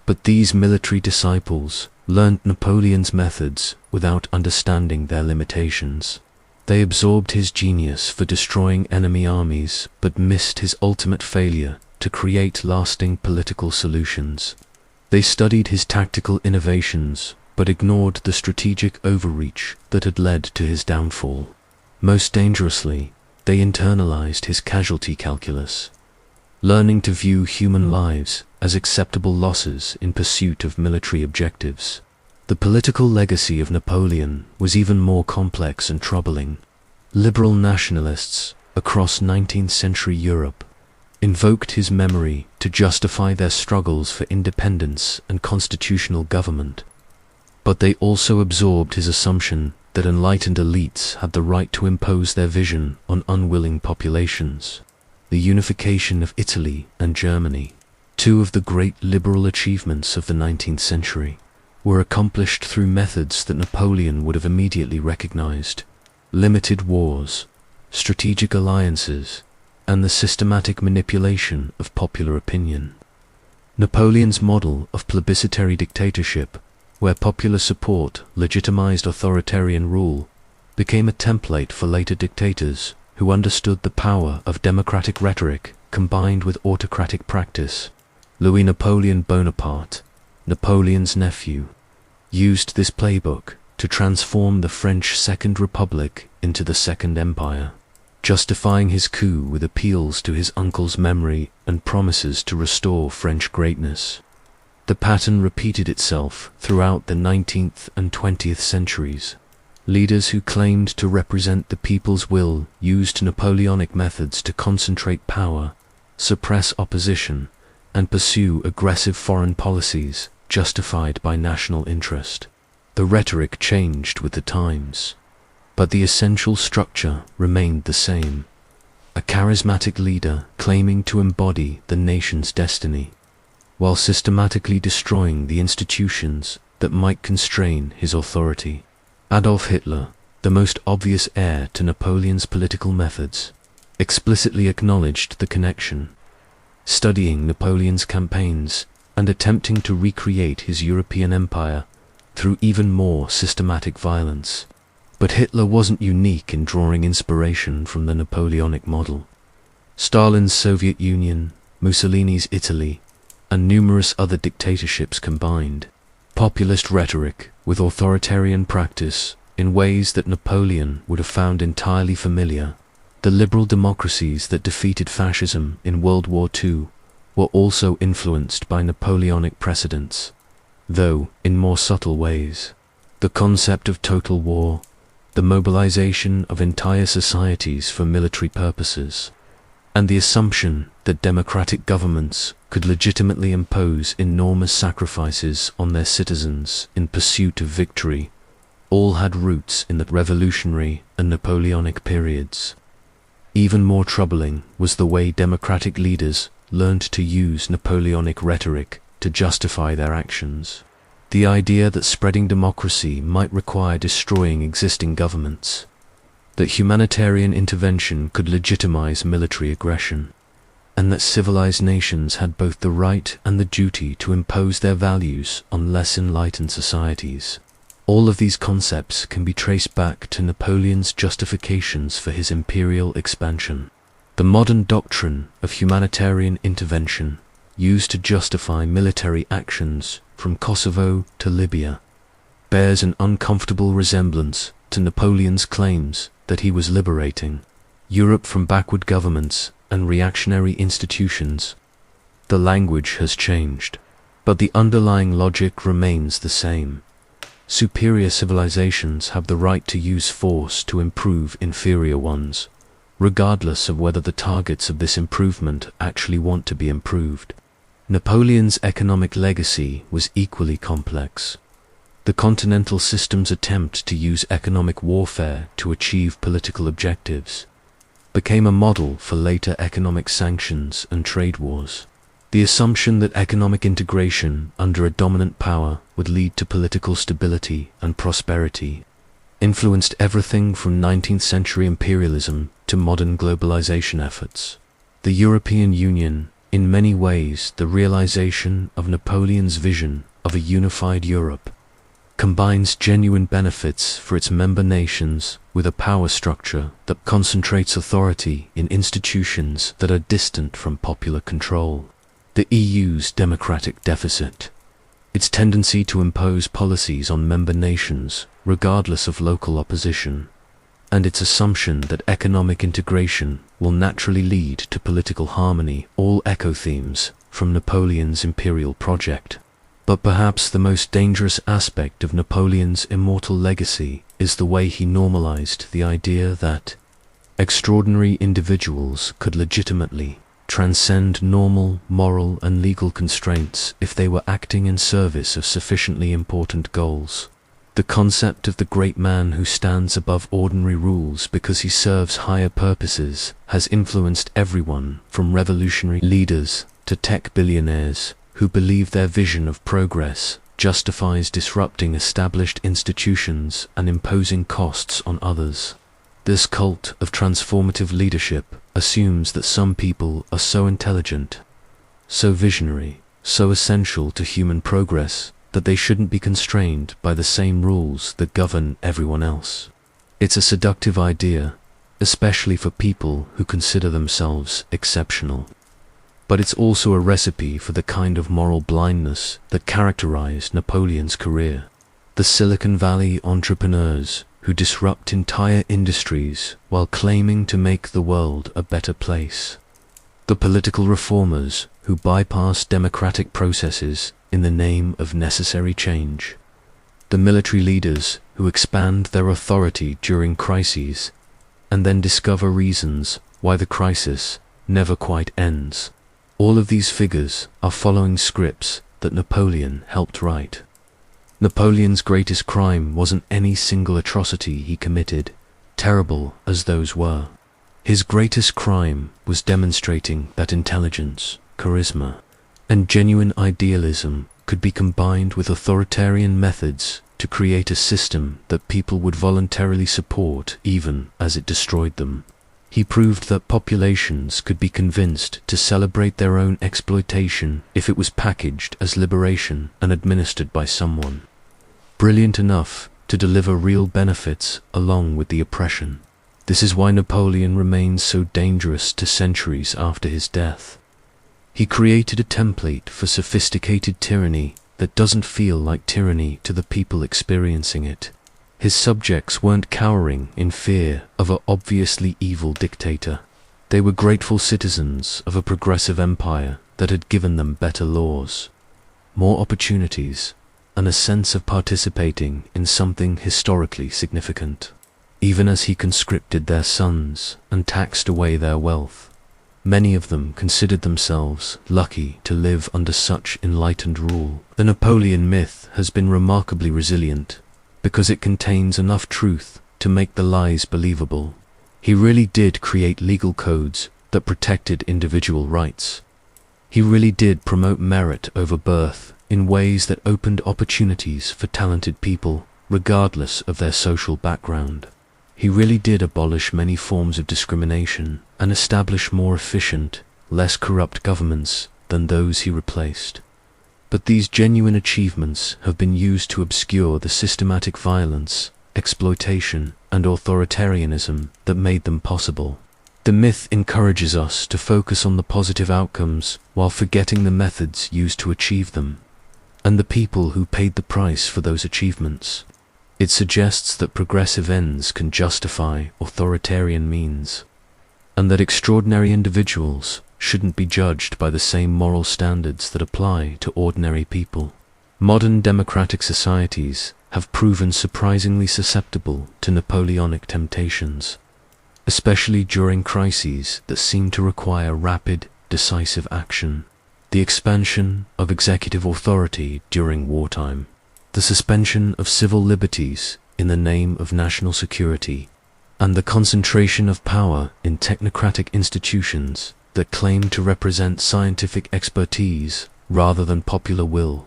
But these military disciples learned Napoleon's methods without understanding their limitations. They absorbed his genius for destroying enemy armies, but missed his ultimate failure to create lasting political solutions. They studied his tactical innovations, but ignored the strategic overreach that had led to his downfall. Most dangerously, they internalized his casualty calculus, learning to view human lives as acceptable losses in pursuit of military objectives. The political legacy of Napoleon was even more complex and troubling. Liberal nationalists across 19th century Europe invoked his memory to justify their struggles for independence and constitutional government. But they also absorbed his assumption that enlightened elites had the right to impose their vision on unwilling populations. The unification of Italy and Germany, two of the great liberal achievements of the 19th century, were accomplished through methods that Napoleon would have immediately recognized: limited wars, strategic alliances, and the systematic manipulation of popular opinion. Napoleon's model of plebiscitary dictatorship, where popular support legitimized authoritarian rule, became a template for later dictators who understood the power of democratic rhetoric combined with autocratic practice. Louis Napoleon Bonaparte, Napoleon's nephew, used this playbook to transform the French Second Republic into the Second Empire, justifying his coup with appeals to his uncle's memory and promises to restore French greatness. The pattern repeated itself throughout the 19th and 20th centuries. Leaders who claimed to represent the people's will used Napoleonic methods to concentrate power, suppress opposition, and pursue aggressive foreign policies justified by national interest. The rhetoric changed with the times, but the essential structure remained the same: a charismatic leader claiming to embody the nation's destiny, while systematically destroying the institutions that might constrain his authority. Adolf Hitler, the most obvious heir to Napoleon's political methods, explicitly acknowledged the connection, studying Napoleon's campaigns and attempting to recreate his European empire through even more systematic violence. But Hitler wasn't unique in drawing inspiration from the Napoleonic model. Stalin's Soviet Union, Mussolini's Italy, and numerous other dictatorships combined populist rhetoric with authoritarian practice in ways that Napoleon would have found entirely familiar. The liberal democracies that defeated fascism in World War II were also influenced by Napoleonic precedents, though in more subtle ways. The concept of total war, the mobilization of entire societies for military purposes, and the assumption that democratic governments could legitimately impose enormous sacrifices on their citizens in pursuit of victory, all had roots in the revolutionary and Napoleonic periods. Even more troubling was the way democratic leaders learned to use Napoleonic rhetoric to justify their actions. The idea that spreading democracy might require destroying existing governments, that humanitarian intervention could legitimize military aggression, and that civilized nations had both the right and the duty to impose their values on less enlightened societies. All of these concepts can be traced back to Napoleon's justifications for his imperial expansion. The modern doctrine of humanitarian intervention, used to justify military actions from Kosovo to Libya, bears an uncomfortable resemblance to Napoleon's claims that he was liberating Europe from backward governments and reactionary institutions. The language has changed, but the underlying logic remains the same. Superior civilizations have the right to use force to improve inferior ones, regardless of whether the targets of this improvement actually want to be improved. Napoleon's economic legacy was equally complex. The continental system's attempt to use economic warfare to achieve political objectives became a model for later economic sanctions and trade wars. The assumption that economic integration under a dominant power would lead to political stability and prosperity influenced everything from 19th century imperialism to modern globalization efforts. The European Union, In many ways, the realization of Napoleon's vision of a unified Europe combines genuine benefits for its member nations with a power structure that concentrates authority in institutions that are distant from popular control. The EU's democratic deficit, its tendency to impose policies on member nations regardless of local opposition, and its assumption that economic integration will naturally lead to political harmony, all echo themes from Napoleon's imperial project. But perhaps the most dangerous aspect of Napoleon's immortal legacy is the way he normalized the idea that extraordinary individuals could legitimately transcend normal moral and legal constraints if they were acting in service of sufficiently important goals. The concept of the great man who stands above ordinary rules because he serves higher purposes has influenced everyone from revolutionary leaders to tech billionaires who believe their vision of progress justifies disrupting established institutions and imposing costs on others. This cult of transformative leadership assumes that some people are so intelligent, so visionary, so essential to human progress that they shouldn't be constrained by the same rules that govern everyone else. It's a seductive idea, especially for people who consider themselves exceptional. But it's also a recipe for the kind of moral blindness that characterized Napoleon's career. The Silicon Valley entrepreneurs who disrupt entire industries while claiming to make the world a better place. The political reformers who bypass democratic processes in the name of necessary change. The military leaders who expand their authority during crises and then discover reasons why the crisis never quite ends. All of these figures are following scripts that Napoleon helped write. Napoleon's greatest crime wasn't any single atrocity he committed, terrible as those were. His greatest crime was demonstrating that intelligence, charisma, and genuine idealism could be combined with authoritarian methods to create a system that people would voluntarily support even as it destroyed them. He proved that populations could be convinced to celebrate their own exploitation if it was packaged as liberation and administered by someone brilliant enough to deliver real benefits along with the oppression. This is why Napoleon remains so dangerous to centuries after his death. He created a template for sophisticated tyranny that doesn't feel like tyranny to the people experiencing it. His subjects weren't cowering in fear of an obviously evil dictator. They were grateful citizens of a progressive empire that had given them better laws, more opportunities, and a sense of participating in something historically significant. Even as he conscripted their sons and taxed away their wealth, many of them considered themselves lucky to live under such enlightened rule. The Napoleon myth has been remarkably resilient because it contains enough truth to make the lies believable. He really did create legal codes that protected individual rights. He really did promote merit over birth in ways that opened opportunities for talented people, regardless of their social background. He really did abolish many forms of discrimination and establish more efficient, less corrupt governments than those he replaced. But these genuine achievements have been used to obscure the systematic violence, exploitation, and authoritarianism that made them possible. The myth encourages us to focus on the positive outcomes while forgetting the methods used to achieve them, and the people who paid the price for those achievements. It suggests that progressive ends can justify authoritarian means, and that extraordinary individuals shouldn't be judged by the same moral standards that apply to ordinary people. Modern democratic societies have proven surprisingly susceptible to Napoleonic temptations, especially during crises that seem to require rapid, decisive action. The expansion of executive authority during wartime, the suspension of civil liberties in the name of national security, and the concentration of power in technocratic institutions that claim to represent scientific expertise rather than popular will.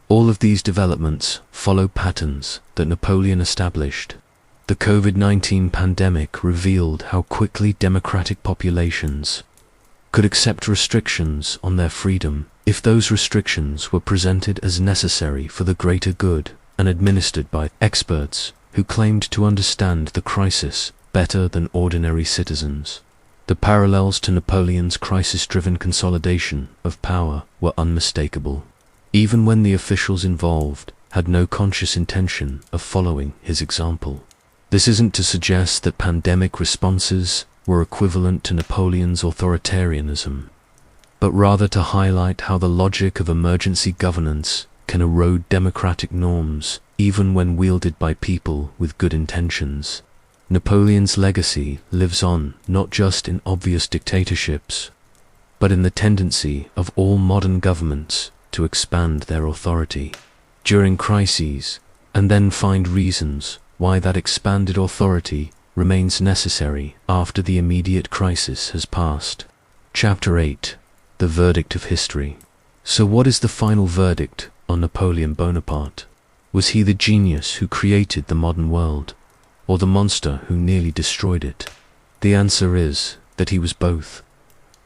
All of these developments follow patterns that Napoleon established. The COVID-19 pandemic revealed how quickly democratic populations could accept restrictions on their freedom if those restrictions were presented as necessary for the greater good and administered by experts who claimed to understand the crisis better than ordinary citizens. The parallels to Napoleon's crisis-driven consolidation of power were unmistakable, even when the officials involved had no conscious intention of following his example. This isn't to suggest that pandemic responses were equivalent to Napoleon's authoritarianism, but rather to highlight how the logic of emergency governance can erode democratic norms even when wielded by people with good intentions. Napoleon's legacy lives on not just in obvious dictatorships, but in the tendency of all modern governments to expand their authority during crises and then find reasons why that expanded authority remains necessary after the immediate crisis has passed. Chapter 8. The Verdict of History. So what is the final verdict on Napoleon Bonaparte? Was he the genius who created the modern world, or the monster who nearly destroyed it? The answer is that he was both.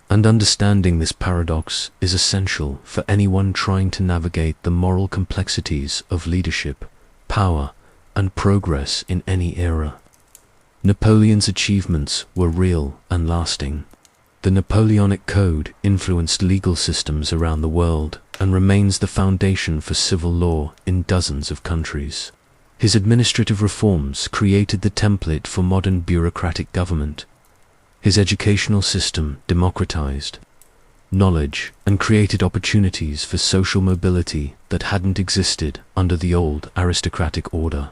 And understanding this paradox is essential for anyone trying to navigate the moral complexities of leadership, power, and progress in any era. Napoleon's achievements were real and lasting. The Napoleonic Code influenced legal systems around the world and remains the foundation for civil law in dozens of countries. His administrative reforms created the template for modern bureaucratic government. His educational system democratized knowledge and created opportunities for social mobility that hadn't existed under the old aristocratic order.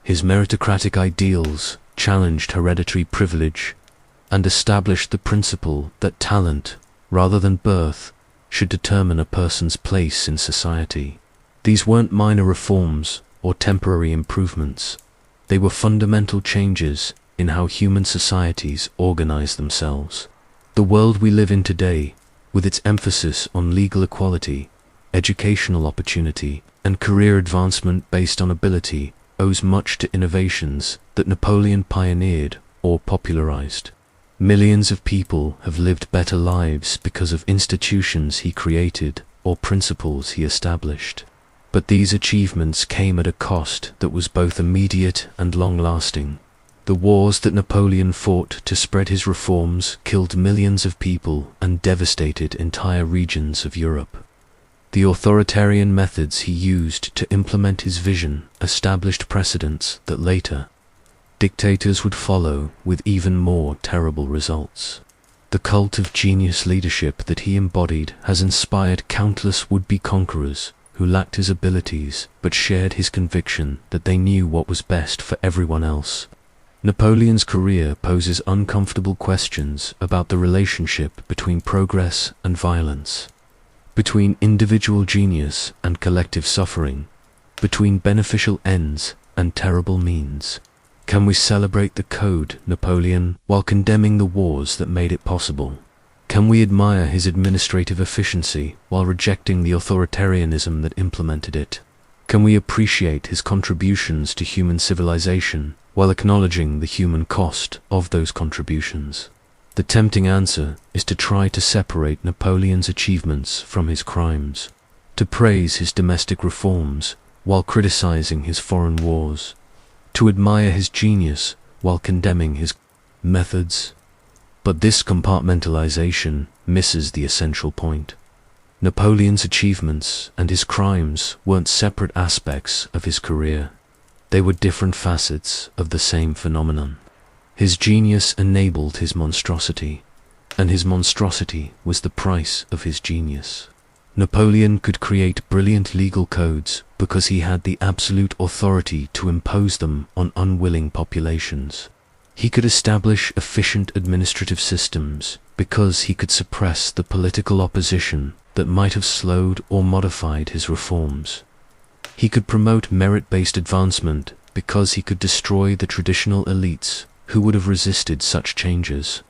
His meritocratic ideals challenged hereditary privilege and established the principle that talent, rather than birth, should determine a person's place in society. These weren't minor reforms or temporary improvements. They were fundamental changes in how human societies organize themselves. The world we live in today, with its emphasis on legal equality, educational opportunity, and career advancement based on ability, owes much to innovations that Napoleon pioneered or popularized. Millions of people have lived better lives because of institutions he created or principles he established. But these achievements came at a cost that was both immediate and long-lasting. The wars that Napoleon fought to spread his reforms killed millions of people and devastated entire regions of Europe. The authoritarian methods he used to implement his vision established precedents that later dictators would follow with even more terrible results. The cult of genius leadership that he embodied has inspired countless would-be conquerors who lacked his abilities but shared his conviction that they knew what was best for everyone else. Napoleon's career poses uncomfortable questions about the relationship between progress and violence, between individual genius and collective suffering, between beneficial ends and terrible means. Can we celebrate the code, Napoleon, while condemning the wars that made it possible? Can we admire his administrative efficiency while rejecting the authoritarianism that implemented it? Can we appreciate his contributions to human civilization while acknowledging the human cost of those contributions? The tempting answer is to try to separate Napoleon's achievements from his crimes, to praise his domestic reforms while criticizing his foreign wars, to admire his genius while condemning his methods. But this compartmentalization misses the essential point. Napoleon's achievements and his crimes weren't separate aspects of his career. They were different facets of the same phenomenon. His genius enabled his monstrosity, and his monstrosity was the price of his genius. Napoleon could create brilliant legal codes because he had the absolute authority to impose them on unwilling populations. He could establish efficient administrative systems because he could suppress the political opposition that might have slowed or modified his reforms. He could promote merit-based advancement because he could destroy the traditional elites who would have resisted such changes.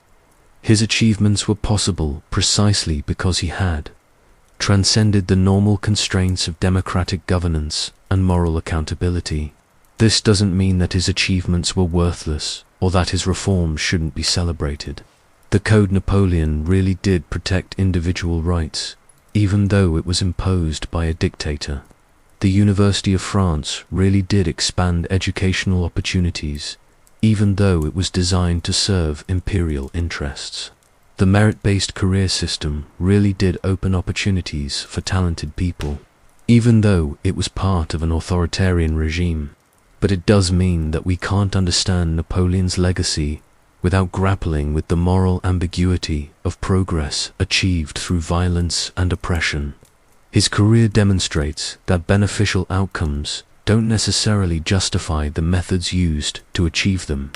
His achievements were possible precisely because he had transcended the normal constraints of democratic governance and moral accountability. This doesn't mean that his achievements were worthless or that his reforms shouldn't be celebrated. The Code Napoleon really did protect individual rights, even though it was imposed by a dictator. The University of France really did expand educational opportunities, even though it was designed to serve imperial interests. The merit-based career system really did open opportunities for talented people, even though it was part of an authoritarian regime. But it does mean that we can't understand Napoleon's legacy without grappling with the moral ambiguity of progress achieved through violence and oppression. His career demonstrates that beneficial outcomes don't necessarily justify the methods used to achieve them,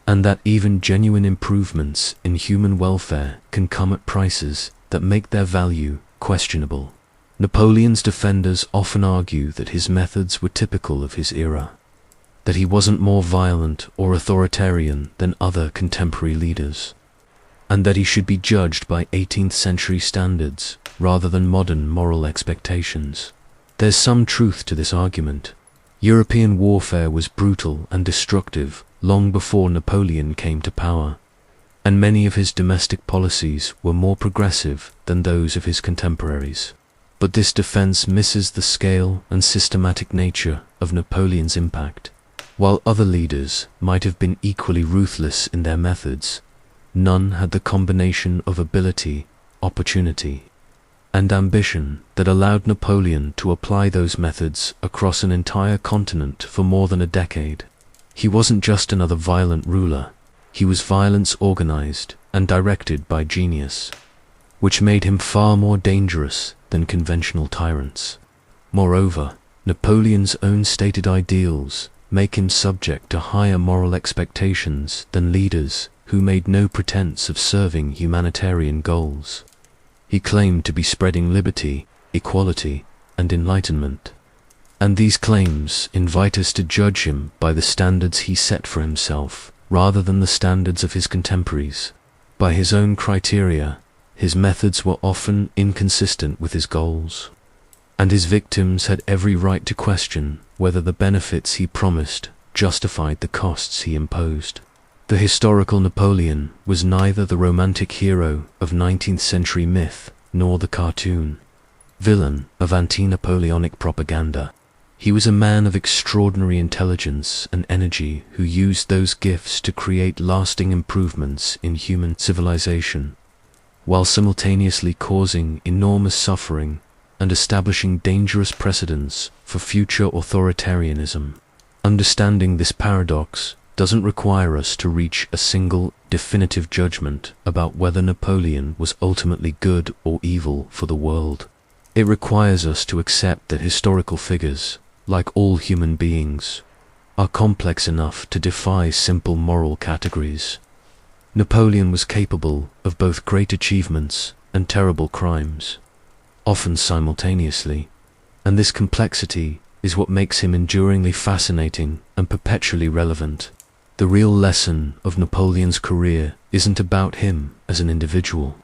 and that even genuine improvements in human welfare can come at prices that make their value questionable. Napoleon's defenders often argue that his methods were typical of his era, that he wasn't more violent or authoritarian than other contemporary leaders, and that he should be judged by 18th century standards rather than modern moral expectations. There's some truth to this argument. European warfare was brutal and destructive long before Napoleon came to power, and many of his domestic policies were more progressive than those of his contemporaries. But this defense misses the scale and systematic nature of Napoleon's impact. While other leaders might have been equally ruthless in their methods, none had the combination of ability, opportunity, and ambition that allowed Napoleon to apply those methods across an entire continent for more than a decade. He wasn't just another violent ruler, he was violence organized and directed by genius, which made him far more dangerous than conventional tyrants. Moreover, Napoleon's own stated ideals make him subject to higher moral expectations than leaders who made no pretense of serving humanitarian goals. He claimed to be spreading liberty, equality, and enlightenment, and these claims invite us to judge him by the standards he set for himself, rather than the standards of his contemporaries. By his own criteria, his methods were often inconsistent with his goals, and his victims had every right to question whether the benefits he promised justified the costs he imposed. The historical Napoleon was neither the romantic hero of 19th century myth nor the cartoon villain of anti-Napoleonic propaganda. He was a man of extraordinary intelligence and energy who used those gifts to create lasting improvements in human civilization, while simultaneously causing enormous suffering and establishing dangerous precedents for future authoritarianism. Understanding this paradox doesn't require us to reach a single, definitive judgment about whether Napoleon was ultimately good or evil for the world. It requires us to accept that historical figures, like all human beings, are complex enough to defy simple moral categories. Napoleon was capable of both great achievements and terrible crimes, often simultaneously, and this complexity is what makes him enduringly fascinating and perpetually relevant. The real lesson of Napoleon's career isn't about him as an individual.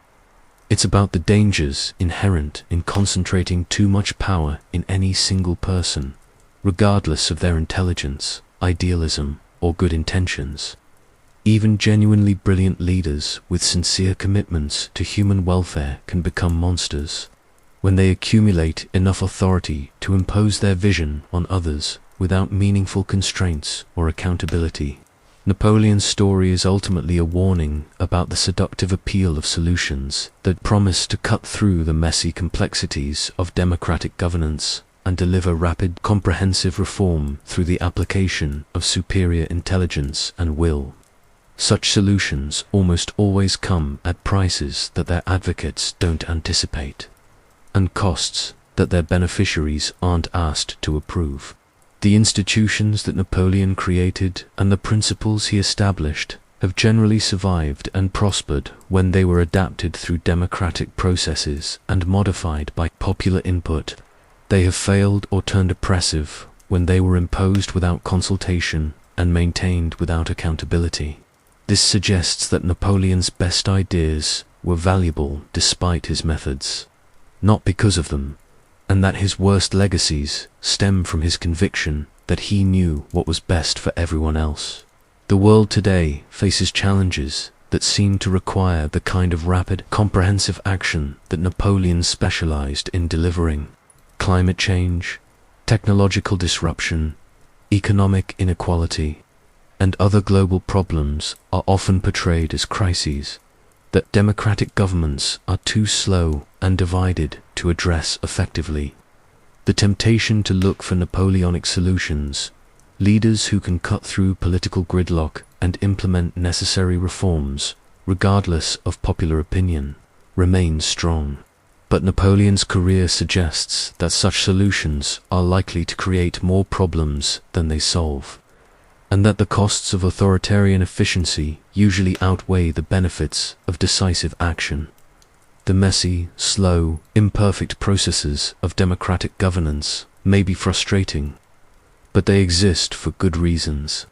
It's about the dangers inherent in concentrating too much power in any single person, regardless of their intelligence, idealism, or good intentions. Even genuinely brilliant leaders with sincere commitments to human welfare can become monsters when they accumulate enough authority to impose their vision on others without meaningful constraints or accountability. Napoleon's story is ultimately a warning about the seductive appeal of solutions that promise to cut through the messy complexities of democratic governance and deliver rapid, comprehensive reform through the application of superior intelligence and will. Such solutions almost always come at prices that their advocates don't anticipate, and costs that their beneficiaries aren't asked to approve. The institutions that Napoleon created and the principles he established have generally survived and prospered when they were adapted through democratic processes and modified by popular input. They have failed or turned oppressive when they were imposed without consultation and maintained without accountability. This suggests that Napoleon's best ideas were valuable despite his methods, not because of them, and that his worst legacies stem from his conviction that he knew what was best for everyone else. The world today faces challenges that seemed to require the kind of rapid, comprehensive action that Napoleon specialized in delivering. Climate change, technological disruption, economic inequality, and other global problems are often portrayed as crises that democratic governments are too slow and divided to address effectively. The temptation to look for Napoleonic solutions, leaders who can cut through political gridlock and implement necessary reforms, regardless of popular opinion, remains strong. But Napoleon's career suggests that such solutions are likely to create more problems than they solve, and that the costs of authoritarian efficiency usually outweigh the benefits of decisive action. The messy, slow, imperfect processes of democratic governance may be frustrating, but they exist for good reasons,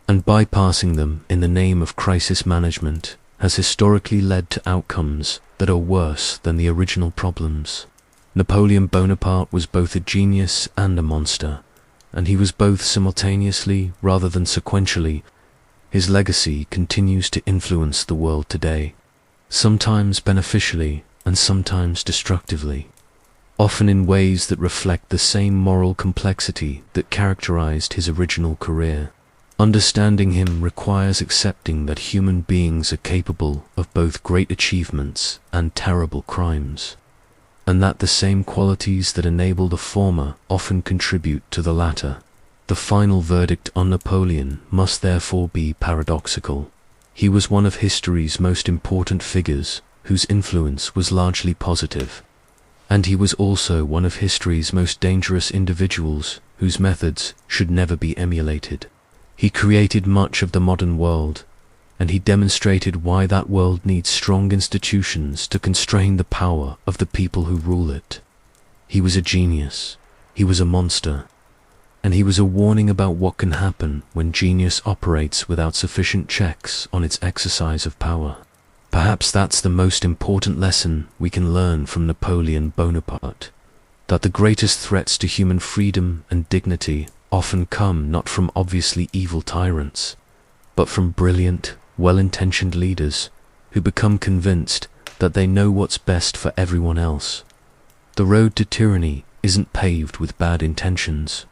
and bypassing them in the name of crisis management has historically led to outcomes that are worse than the original problems. Napoleon Bonaparte was both a genius and a monster, and he was both simultaneously rather than sequentially. His legacy continues to influence the world today, sometimes beneficially and sometimes destructively, often in ways that reflect the same moral complexity that characterized his original career. Understanding him requires accepting that human beings are capable of both great achievements and terrible crimes, and that the same qualities that enable the former often contribute to the latter. The final verdict on Napoleon must therefore be paradoxical. He was one of history's most important figures, whose influence was largely positive, and he was also one of history's most dangerous individuals, whose methods should never be emulated. He created much of the modern world, and he demonstrated why that world needs strong institutions to constrain the power of the people who rule it. He was a genius, he was a monster, and he was a warning about what can happen when genius operates without sufficient checks on its exercise of power. Perhaps that's the most important lesson we can learn from Napoleon Bonaparte, that the greatest threats to human freedom and dignity often come not from obviously evil tyrants, but from brilliant, well-intentioned leaders who become convinced that they know what's best for everyone else. The road to tyranny isn't paved with bad intentions.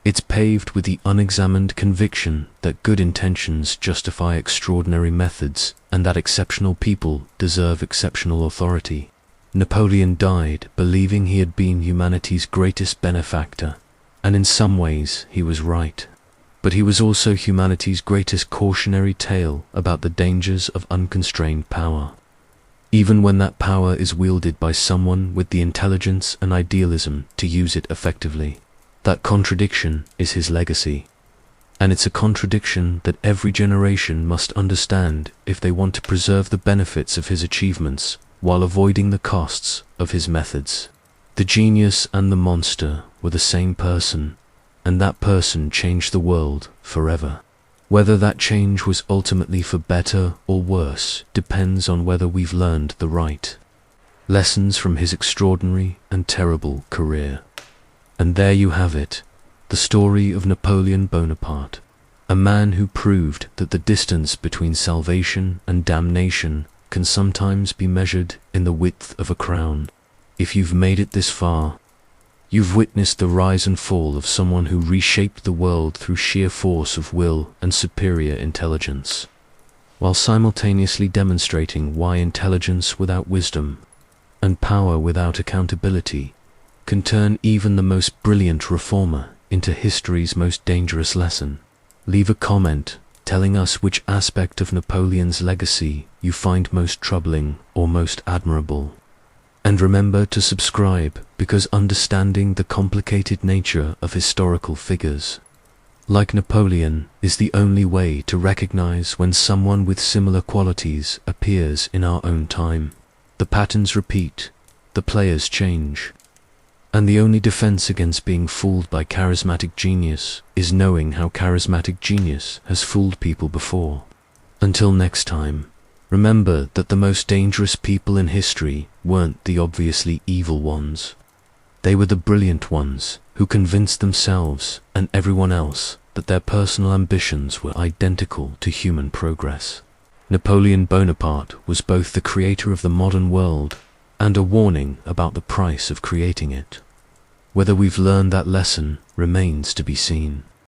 It's paved with the unexamined conviction that good intentions justify extraordinary methods and that exceptional people deserve exceptional authority. Napoleon died believing he had been humanity's greatest benefactor, and in some ways he was right. But he was also humanity's greatest cautionary tale about the dangers of unconstrained power, even when that power is wielded by someone with the intelligence and idealism to use it effectively. That contradiction is his legacy, and it's a contradiction that every generation must understand if they want to preserve the benefits of his achievements while avoiding the costs of his methods. The genius and the monster were the same person, and that person changed the world forever. Whether that change was ultimately for better or worse depends on whether we've learned the right lessons from his extraordinary and terrible career. And there you have it, the story of Napoleon Bonaparte, a man who proved that the distance between salvation and damnation can sometimes be measured in the width of a crown. If you've made it this far, you've witnessed the rise and fall of someone who reshaped the world through sheer force of will and superior intelligence, while simultaneously demonstrating why intelligence without wisdom and power without accountability can turn even the most brilliant reformer into history's most dangerous lesson. Leave a comment telling us which aspect of Napoleon's legacy you find most troubling or most admirable. And remember to subscribe, because understanding the complicated nature of historical figures, like Napoleon, is the only way to recognize when someone with similar qualities appears in our own time. The patterns repeat, the players change, and the only defense against being fooled by charismatic genius is knowing how charismatic genius has fooled people before. Until next time, remember that the most dangerous people in history weren't the obviously evil ones. They were the brilliant ones who convinced themselves and everyone else that their personal ambitions were identical to human progress. Napoleon Bonaparte was both the creator of the modern world and a warning about the price of creating it. Whether we've learned that lesson remains to be seen.